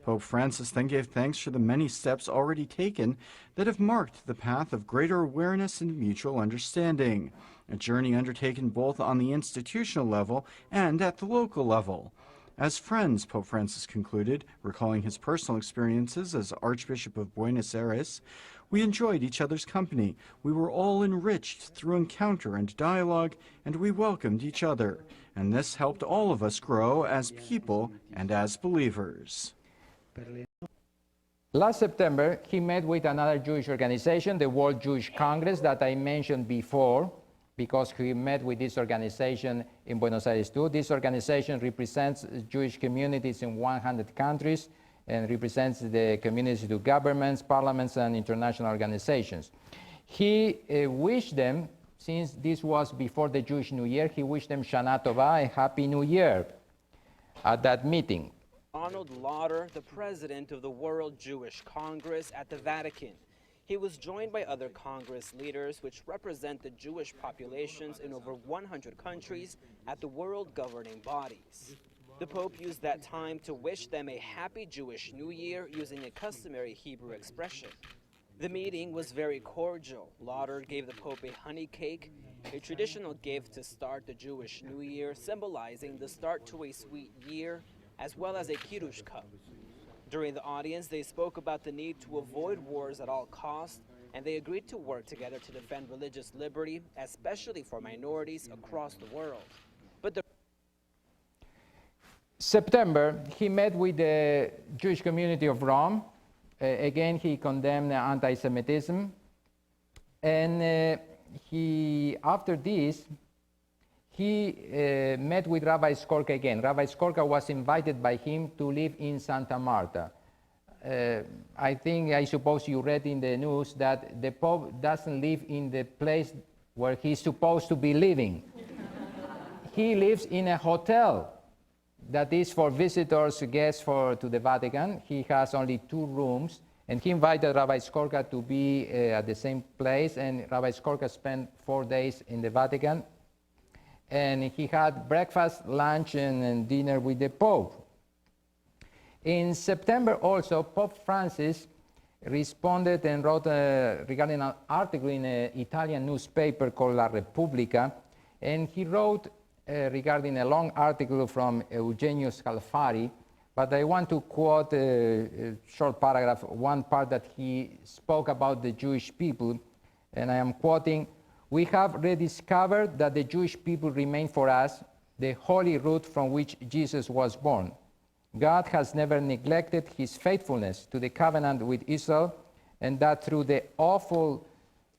Pope Francis then gave thanks for the many steps already taken that have marked the path of greater awareness and mutual understanding, a journey undertaken both on the institutional level and at the local level. As friends, Pope Francis concluded, recalling his personal experiences as Archbishop of Buenos Aires, we enjoyed each other's company. We were all enriched through encounter and dialogue, and we welcomed each other. And this helped all of us grow as people and as believers. Last September, he met with another Jewish organization, the World Jewish Congress, that I mentioned before, because he met with this organization in Buenos Aires too. This organization represents Jewish communities in 100 countries, and represents the community to governments, parliaments, and international organizations. He wished them, since this was before the Jewish New Year, he wished them Shana Tova, a Happy New Year, at that meeting. Ronald Lauder, the president of the World Jewish Congress at the Vatican. He was joined by other Congress leaders which represent the Jewish populations in over 100 countries at the world governing bodies. The Pope used that time to wish them a happy Jewish New Year using a customary Hebrew expression. The meeting was very cordial. Lauder gave the Pope a honey cake, a traditional gift to start the Jewish New Year, symbolizing the start to a sweet year, as well as a Kiddush cup. During the audience, they spoke about the need to avoid wars at all costs, and they agreed to work together to defend religious liberty, especially for minorities across the world. But September, he met with the Jewish community of Rome. Again, he condemned anti-Semitism. And after this, he met with Rabbi Skorka again. Rabbi Skorka was invited by him to live in Santa Marta. I suppose you read in the news that the Pope doesn't live in the place where he's supposed to be living. He lives in a hotel that is for visitors, guests to the Vatican. He has only 2 rooms, and he invited Rabbi Skorka to be at the same place, and Rabbi Skorka spent 4 days in the Vatican. And he had breakfast, lunch, and dinner with the Pope. In September also, Pope Francis responded and wrote regarding an article in an Italian newspaper called La Repubblica, and he wrote regarding a long article from Eugenio Scalfari, but I want to quote a short paragraph, one part that he spoke about the Jewish people, and I am quoting, "We have rediscovered that the Jewish people remain for us the holy root from which Jesus was born. God has never neglected his faithfulness to the covenant with Israel, and that through the awful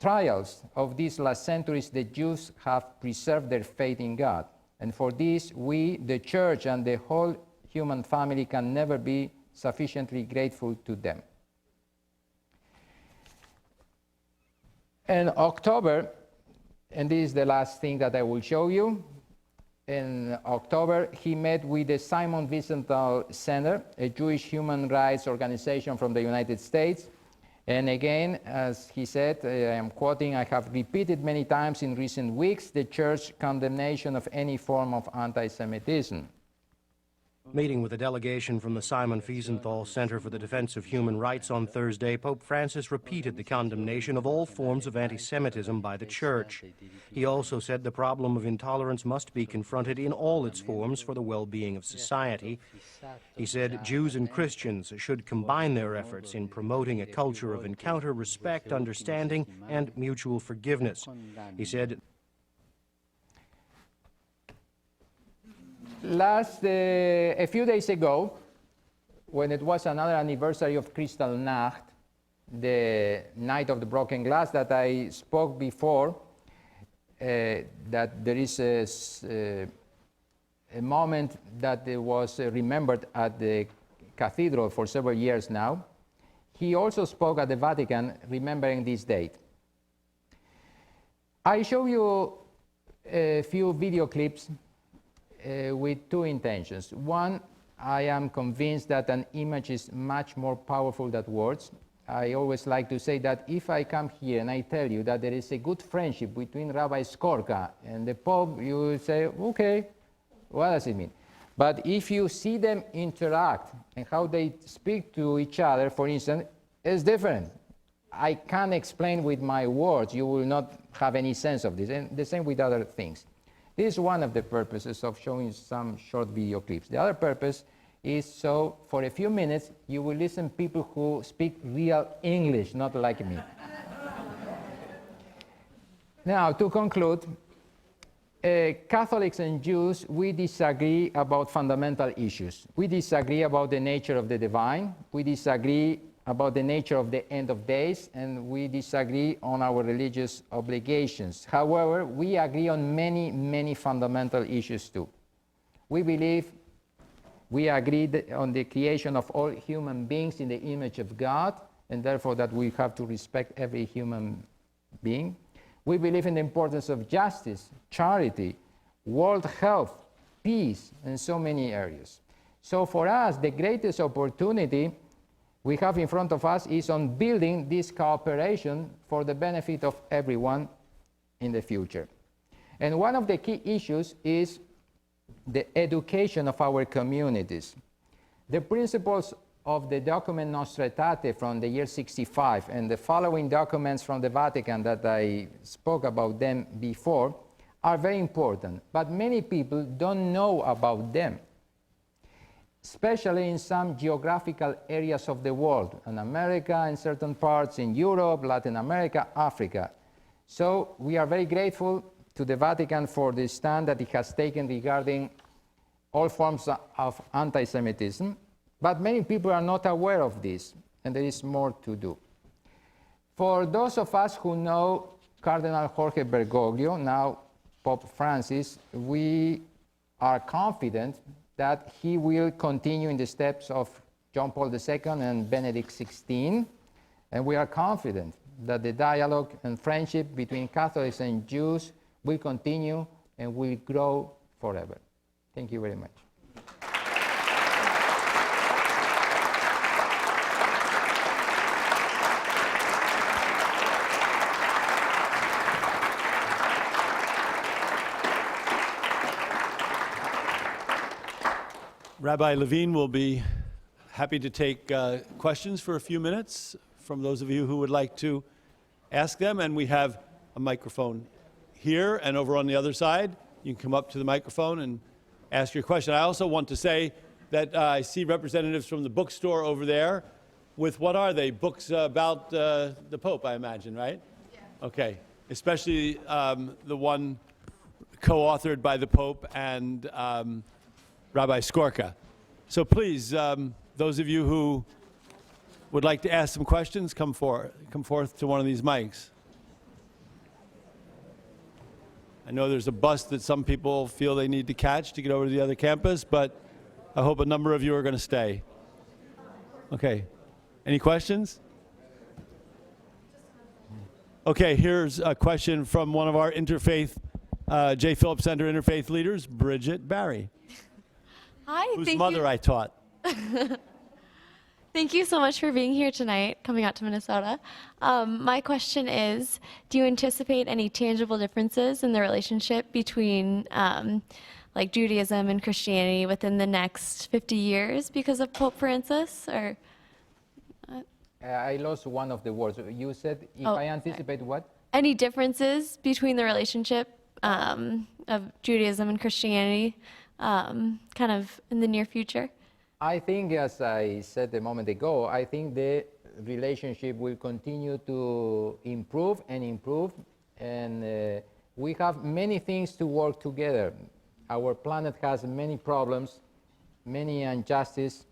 trials of these last centuries, the Jews have preserved their faith in God. And for this, we, the Church, and the whole human family can never be sufficiently grateful to them." In October, and this is the last thing that I will show you, in October, he met with the Simon Wiesenthal Center, a Jewish human rights organization from the United States. And again, as he said, I am quoting, "I have repeated many times in recent weeks the Church's condemnation of any form of anti-Semitism." Meeting with a delegation from the Simon Wiesenthal Center for the Defense of Human Rights on Thursday, Pope Francis repeated the condemnation of all forms of anti-Semitism by the Church. He also said the problem of intolerance must be confronted in all its forms for the well-being of society. He said Jews and Christians should combine their efforts in promoting a culture of encounter, respect, understanding, and mutual forgiveness. He said, a few days ago, when it was another anniversary of Kristallnacht, the night of the broken glass that I spoke before, that there is a moment that was remembered at the Cathedral for several years now. He also spoke at the Vatican remembering this date. I show you a few video clips with 2 intentions. One, I am convinced that an image is much more powerful than words. I always like to say that if I come here and I tell you that there is a good friendship between Rabbi Skorka and the Pope, you will say, okay, what does it mean? But if you see them interact and how they speak to each other, for instance, it's different. I can't explain with my words. You will not have any sense of this. And the same with other things. This is one of the purposes of showing some short video clips. The other purpose is so for a few minutes you will listen to people who speak real English, not like me. Now, to conclude, Catholics and Jews, we disagree about fundamental issues. We disagree about the nature of the divine. We disagree about the nature of the end of days, and we disagree on our religious obligations. However, we agree on many, many fundamental issues too. We believe We agreed on the creation of all human beings in the image of God, and therefore that we have to respect every human being. We believe in the importance of justice, charity, world health, peace, and so many areas. So for us, the greatest opportunity we have in front of us is on building this cooperation for the benefit of everyone in the future. And one of the key issues is the education of our communities. The principles of the document Nostra Aetate from the year 65 and the following documents from the Vatican that I spoke about them before are very important, but many people don't know about them, especially in some geographical areas of the world, in America, in certain parts, in Europe, Latin America, Africa. So we are very grateful to the Vatican for the stand that it has taken regarding all forms of anti-Semitism, but many people are not aware of this, and there is more to do. For those of us who know Cardinal Jorge Bergoglio, now Pope Francis, we are confident that he will continue in the steps of John Paul II and Benedict XVI, and we are confident that the dialogue and friendship between Catholics and Jews will continue and will grow forever. Thank you very much. Rabbi Levin will be happy to take questions for a few minutes from those of you who would like to ask them. And we have a microphone here and over on the other side. You can come up to the microphone and ask your question. I also want to say that I see representatives from the bookstore over there with, what are they? Books about the Pope, I imagine, right? Yeah. Okay. Especially the one co-authored by the Pope and Rabbi Skorka. So please, those of you who would like to ask some questions, come forth to one of these mics. I know there's a bus that some people feel they need to catch to get over to the other campus, but I hope a number of you are going to stay. Okay. Any questions? Okay, here's a question from one of our Interfaith, J. Phillips Center Interfaith leaders, Bridget Barry. Hi, whose mother I taught. Thank you so much for being here tonight, coming out to Minnesota. My question is, do you anticipate any tangible differences in the relationship between like Judaism and Christianity within the next 50 years because of Pope Francis? Or I lost one of the words. You said, if I anticipate what? Any differences between the relationship of Judaism and Christianity kind of in the near future? I think, as I said a moment ago, I think the relationship will continue to improve, and we have many things to work together. Our planet has many problems, many injustice,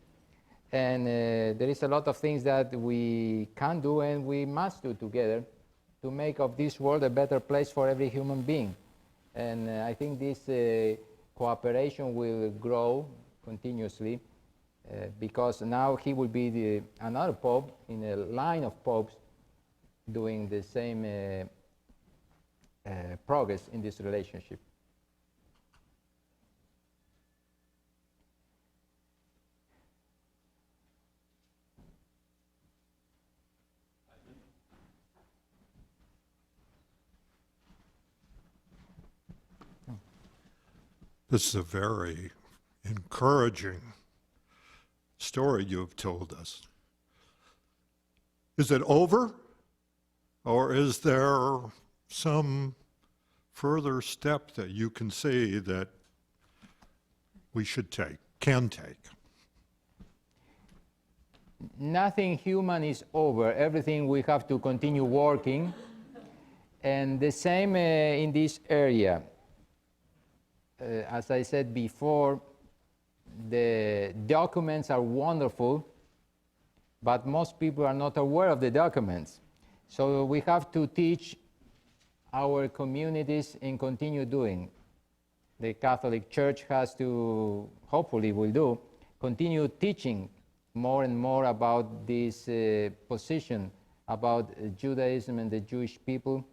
and there is a lot of things that we can do and we must do together to make of this world a better place for every human being. And I think this cooperation will grow continuously because now he will be another pope in a line of popes doing the same progress in this relationship. This is a very encouraging story you have told us. Is it over, or is there some further step that you can see that we can take? Nothing human is over. Everything we have to continue working. And the same in this area. As I said before, the documents are wonderful, but most people are not aware of the documents. So we have to teach our communities and continue doing. The Catholic Church has to, hopefully will do, continue teaching more and more about this position about Judaism and the Jewish people.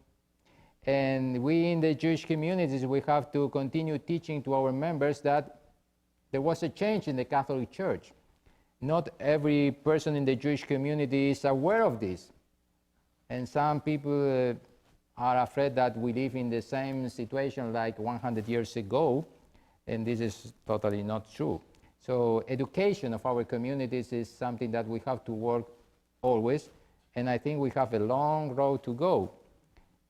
And we in the Jewish communities, we have to continue teaching to our members that there was a change in the Catholic Church. Not every person in the Jewish community is aware of this. And some people are afraid that we live in the same situation like 100 years ago, and this is totally not true. So education of our communities is something that we have to work always, and I think we have a long road to go,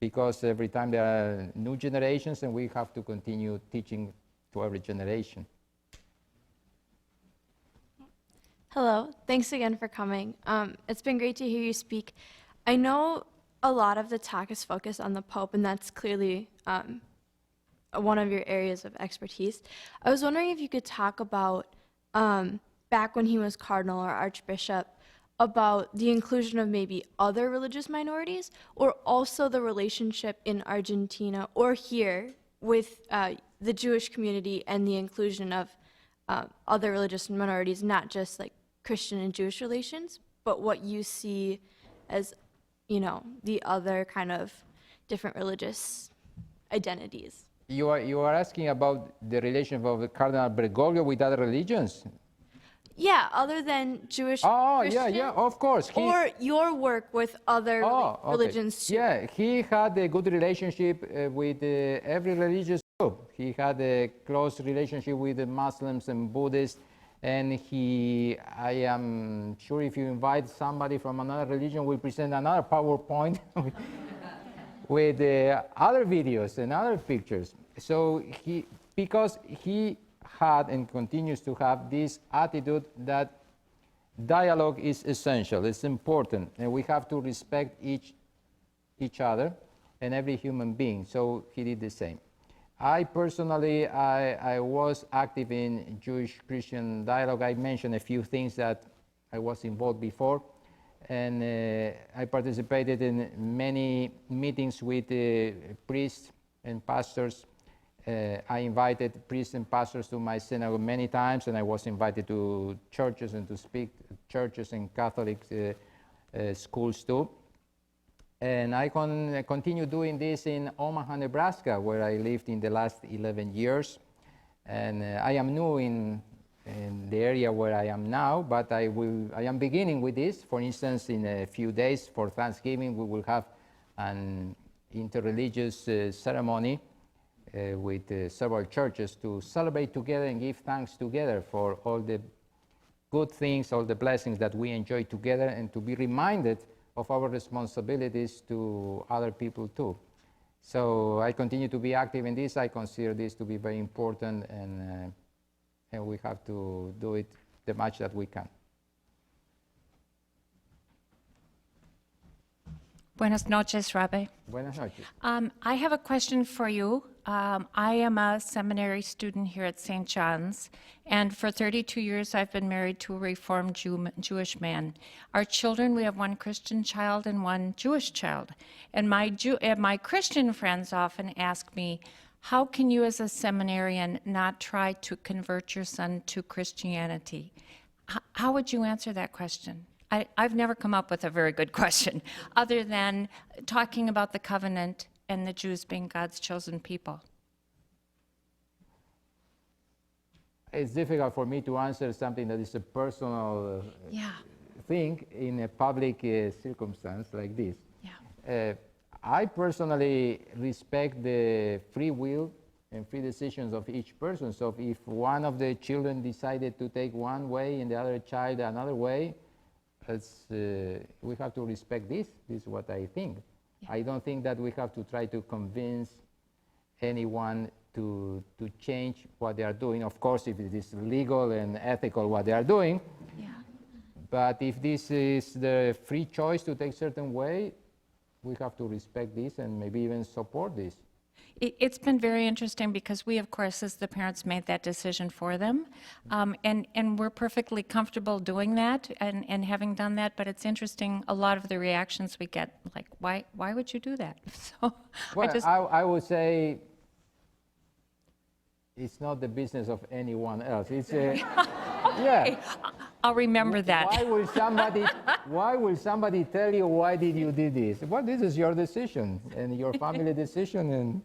because every time there are new generations, and we have to continue teaching to every generation. Hello, thanks again for coming. It's been great to hear you speak. I know a lot of the talk is focused on the Pope, and that's clearly one of your areas of expertise. I was wondering if you could talk about, back when he was cardinal or archbishop, about the inclusion of maybe other religious minorities, or also the relationship in Argentina or here with the Jewish community and the inclusion of other religious minorities, not just like Christian and Jewish relations, but what you see as, you know, the other kind of different religious identities. You are asking about the relation of Cardinal Bergoglio with other religions? Yeah, other than Jewish, Christian, yeah, of course. Or your work with other religions too. Yeah, he had a good relationship with every religious group. He had a close relationship with the Muslims and Buddhists, and I am sure if you invite somebody from another religion, we'll present another PowerPoint with other videos and other pictures. So because he had and continues to have this attitude that dialogue is essential, it's important, and we have to respect each other and every human being. So he did the same. I personally, I was active in Jewish-Christian dialogue. I mentioned a few things that I was involved before, and I participated in many meetings with priests and pastors. I invited priests and pastors to my synagogue many times, and I was invited to churches and to speak to churches and Catholic schools too. And I continue doing this in Omaha, Nebraska, where I lived in the last 11 years. And I am new in the area where I am now, but I am beginning with this. For instance, in a few days for Thanksgiving, we will have an interreligious ceremony with several churches to celebrate together and give thanks together for all the good things, all the blessings that we enjoy together, and to be reminded of our responsibilities to other people too. So I continue to be active in this. I consider this to be very important, and we have to do it the much that we can. Buenas noches, Rabbi. Buenas noches. I have a question for you. I am a seminary student here at St. John's, and for 32 years I've been married to a Reformed Jewish man. Our children, we have one Christian child and one Jewish child. And my Christian friends often ask me, how can you as a seminarian not try to convert your son to Christianity? How would you answer that question? I've never come up with a very good question, other than talking about the covenant and the Jews being God's chosen people. It's difficult for me to answer something that is a personal thing in a public circumstance like this. I personally respect the free will and free decisions of each person. So if one of the children decided to take one way and the other child another way, we have to respect this. This is what I think. I don't think that we have to try to convince anyone to change what they are doing. Of course, if it is legal and ethical what they are doing. But if this is the free choice to take a certain way, we have to respect this and maybe even support this. It's been very interesting because we, of course, as the parents, made that decision for them. And we're perfectly comfortable doing that and having done that. But it's interesting, a lot of the reactions we get, like, why would you do that? So well, I would say it's not the business of anyone else. It's Yeah. I'll remember that. Why will somebody tell you why did you do this? Well, this is your decision and your family decision, and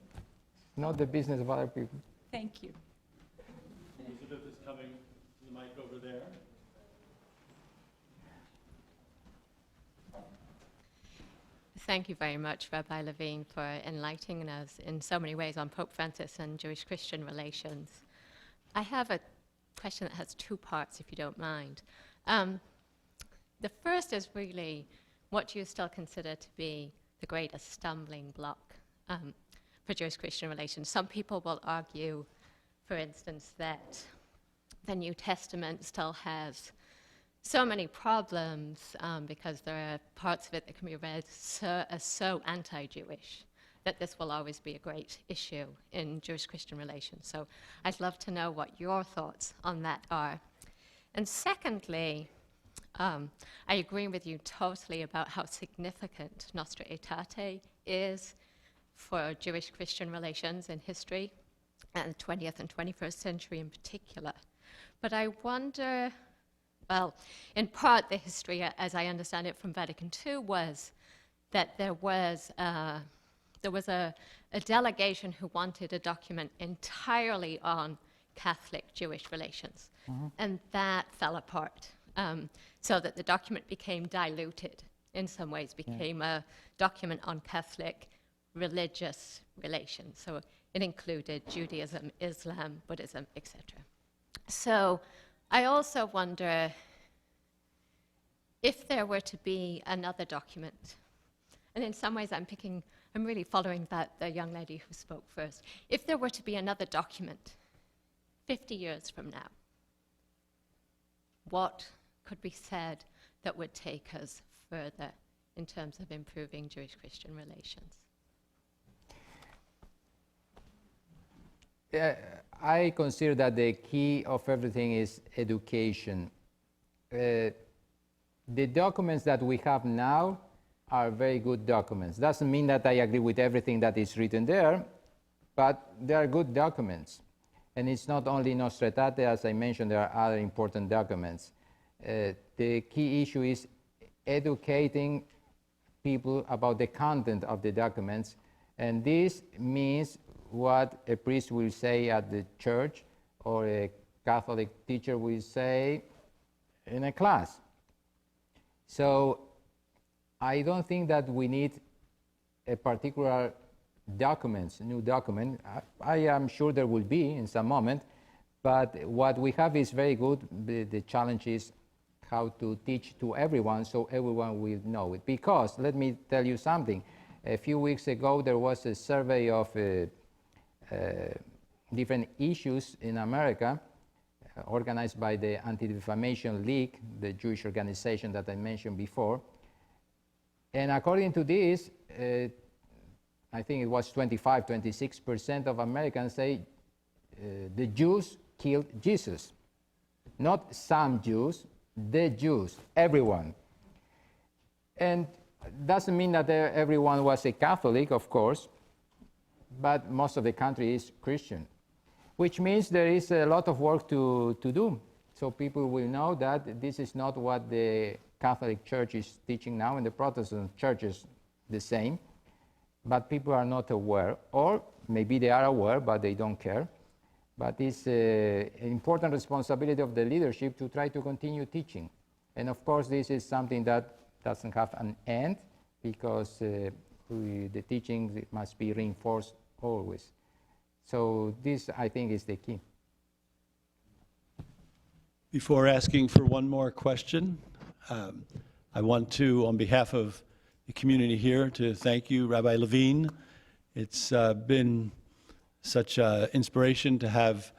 not the business of other people. Thank you. Elizabeth is coming to the mic over there. Thank you very much, Rabbi Levin, for enlightening us in so many ways on Pope Francis and Jewish-Christian relations. I have a question that has two parts, if you don't mind. The first is really, what do you still consider to be the greatest stumbling block for Jewish-Christian relations? Some people will argue, for instance, that the New Testament still has so many problems because there are parts of it that can be read as so anti-Jewish that this will always be a great issue in Jewish-Christian relations. So I'd love to know what your thoughts on that are. And secondly, I agree with you totally about how significant Nostra Aetate is for Jewish-Christian relations in history, and the 20th and 21st century in particular. But I wonder, well, in part the history, as I understand it from Vatican II, was that there was a delegation who wanted a document entirely on Catholic-Jewish relations, and that fell apart, so that the document became diluted in some ways, became a document on Catholic religious relations. So it included Judaism, Islam, Buddhism, etc. So I also wonder if there were to be another document, and in some ways I'm really following the young lady who spoke first. If there were to be another document 50 years from now, what could be said that would take us further in terms of improving Jewish-Christian relations? I consider that the key of everything is education. The documents that we have now are very good documents. Doesn't mean that I agree with everything that is written there, but they are good documents. And it's not only Nostra Aetate, as I mentioned, there are other important documents. The key issue is educating people about the content of the documents, and this means what a priest will say at the church or a Catholic teacher will say in a class. So I don't think that we need a particular new document. I am sure there will be in some moment, but what we have is very good. The challenge is how to teach to everyone so everyone will know it. Because, let me tell you something, a few weeks ago there was a survey of different issues in America organized by the Anti-Defamation League, the Jewish organization that I mentioned before. And according to this, I think it was 26% of Americans say the Jews killed Jesus. Not some Jews, the Jews, everyone. And doesn't mean that everyone was a Catholic, of course, but most of the country is Christian, which means there is a lot of work to do. So people will know that this is not what the Catholic Church is teaching now, and the Protestant Church is the same, but people are not aware, or maybe they are aware, but they don't care. But it's an important responsibility of the leadership to try to continue teaching. And of course, this is something that doesn't have an end, because the teaching must be reinforced always. So this, I think, is the key. Before asking for one more question, I want to, on behalf of the community here, to thank you, Rabbi Levin. It's been such an inspiration to have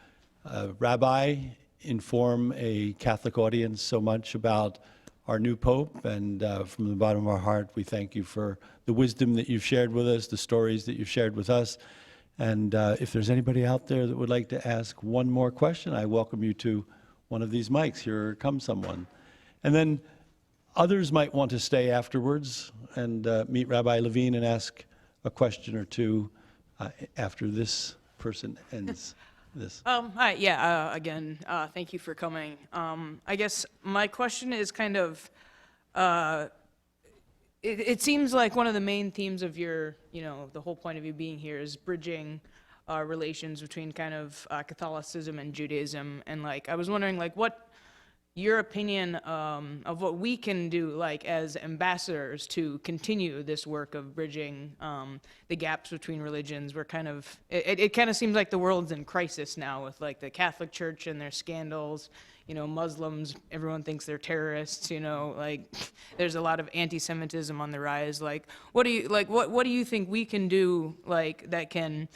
a rabbi inform a Catholic audience so much about our new Pope, and from the bottom of our heart, we thank you for the wisdom that you've shared with us, the stories that you've shared with us. And if there's anybody out there that would like to ask one more question, I welcome you to one of these mics. Here comes someone. And then others might want to stay afterwards and meet Rabbi Levin and ask a question or two after this person ends. this. Hi, yeah, again, thank you for coming. I guess my question is kind of, it seems like one of the main themes of your, the whole point of you being here is bridging relations between kind of Catholicism and Judaism. And I was wondering, what your opinion of what we can do, as ambassadors to continue this work of bridging the gaps between religions. We're kind of, it kind of seems like the world's in crisis now with the Catholic Church and their scandals. Muslims, everyone thinks they're terrorists. There's a lot of anti-Semitism on the rise. What do you think we can do that can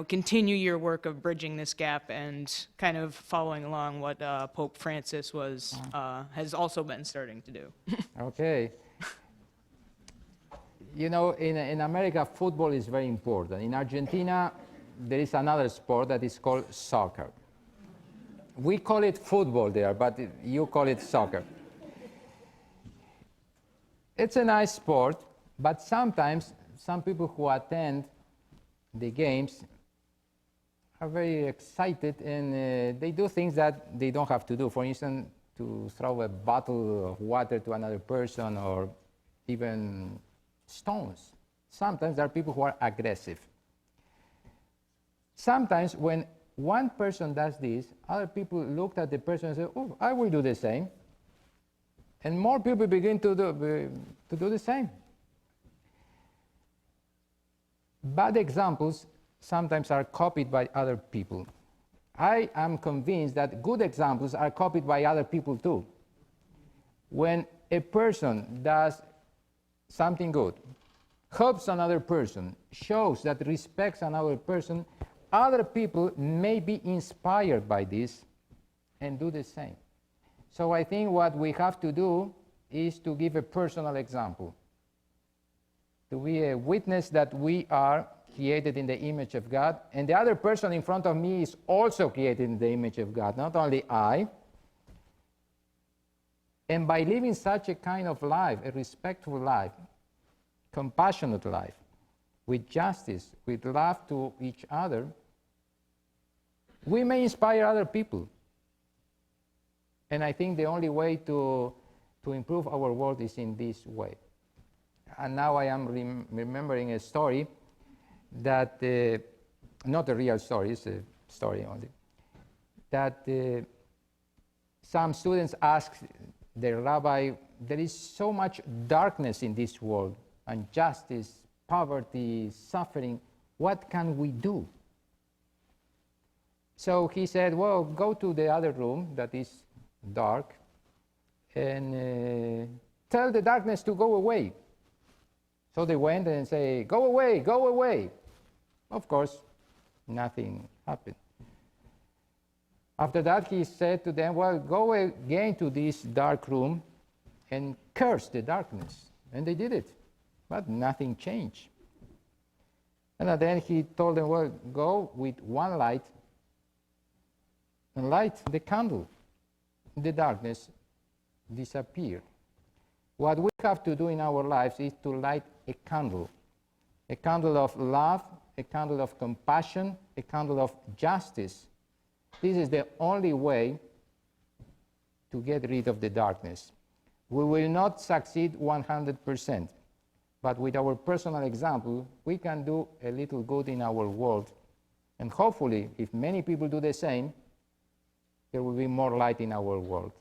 continue your work of bridging this gap and kind of following along what Pope Francis has also been starting to do? Okay. In America, football is very important. In Argentina, there is another sport that is called soccer. We call it football there, but you call it soccer. It's a nice sport, but sometimes some people who attend the games are very excited and they do things that they don't have to do. For instance, to throw a bottle of water to another person or even stones. Sometimes there are people who are aggressive. Sometimes when one person does this, other people look at the person and say, oh, I will do the same. And more people begin to do the same. Bad examples sometimes are copied by other people. I am convinced that good examples are copied by other people too. When a person does something good, helps another person, shows that respects another person, other people may be inspired by this and do the same. So I think what we have to do is to give a personal example, to be a witness that we are created in the image of God, and the other person in front of me is also created in the image of God, not only I. And by living such a kind of life, a respectful life, compassionate life, with justice, with love to each other, we may inspire other people. And I think the only way to improve our world is in this way. And now I am remembering a story that, not a real story, it's a story only, that some students asked the rabbi, there is so much darkness in this world, injustice, poverty, suffering, what can we do? So he said, well, go to the other room that is dark and tell the darkness to go away. So they went and say, go away, go away. Of course, nothing happened. After that, he said to them, well, go again to this dark room and curse the darkness. And they did it, but nothing changed. And then he told them, well, go with one light and light the candle. The darkness disappeared. What we have to do in our lives is to light a candle of love, a candle of compassion, a candle of justice. This is the only way to get rid of the darkness. We will not succeed 100%, but with our personal example, we can do a little good in our world. And hopefully, if many people do the same, there will be more light in our world.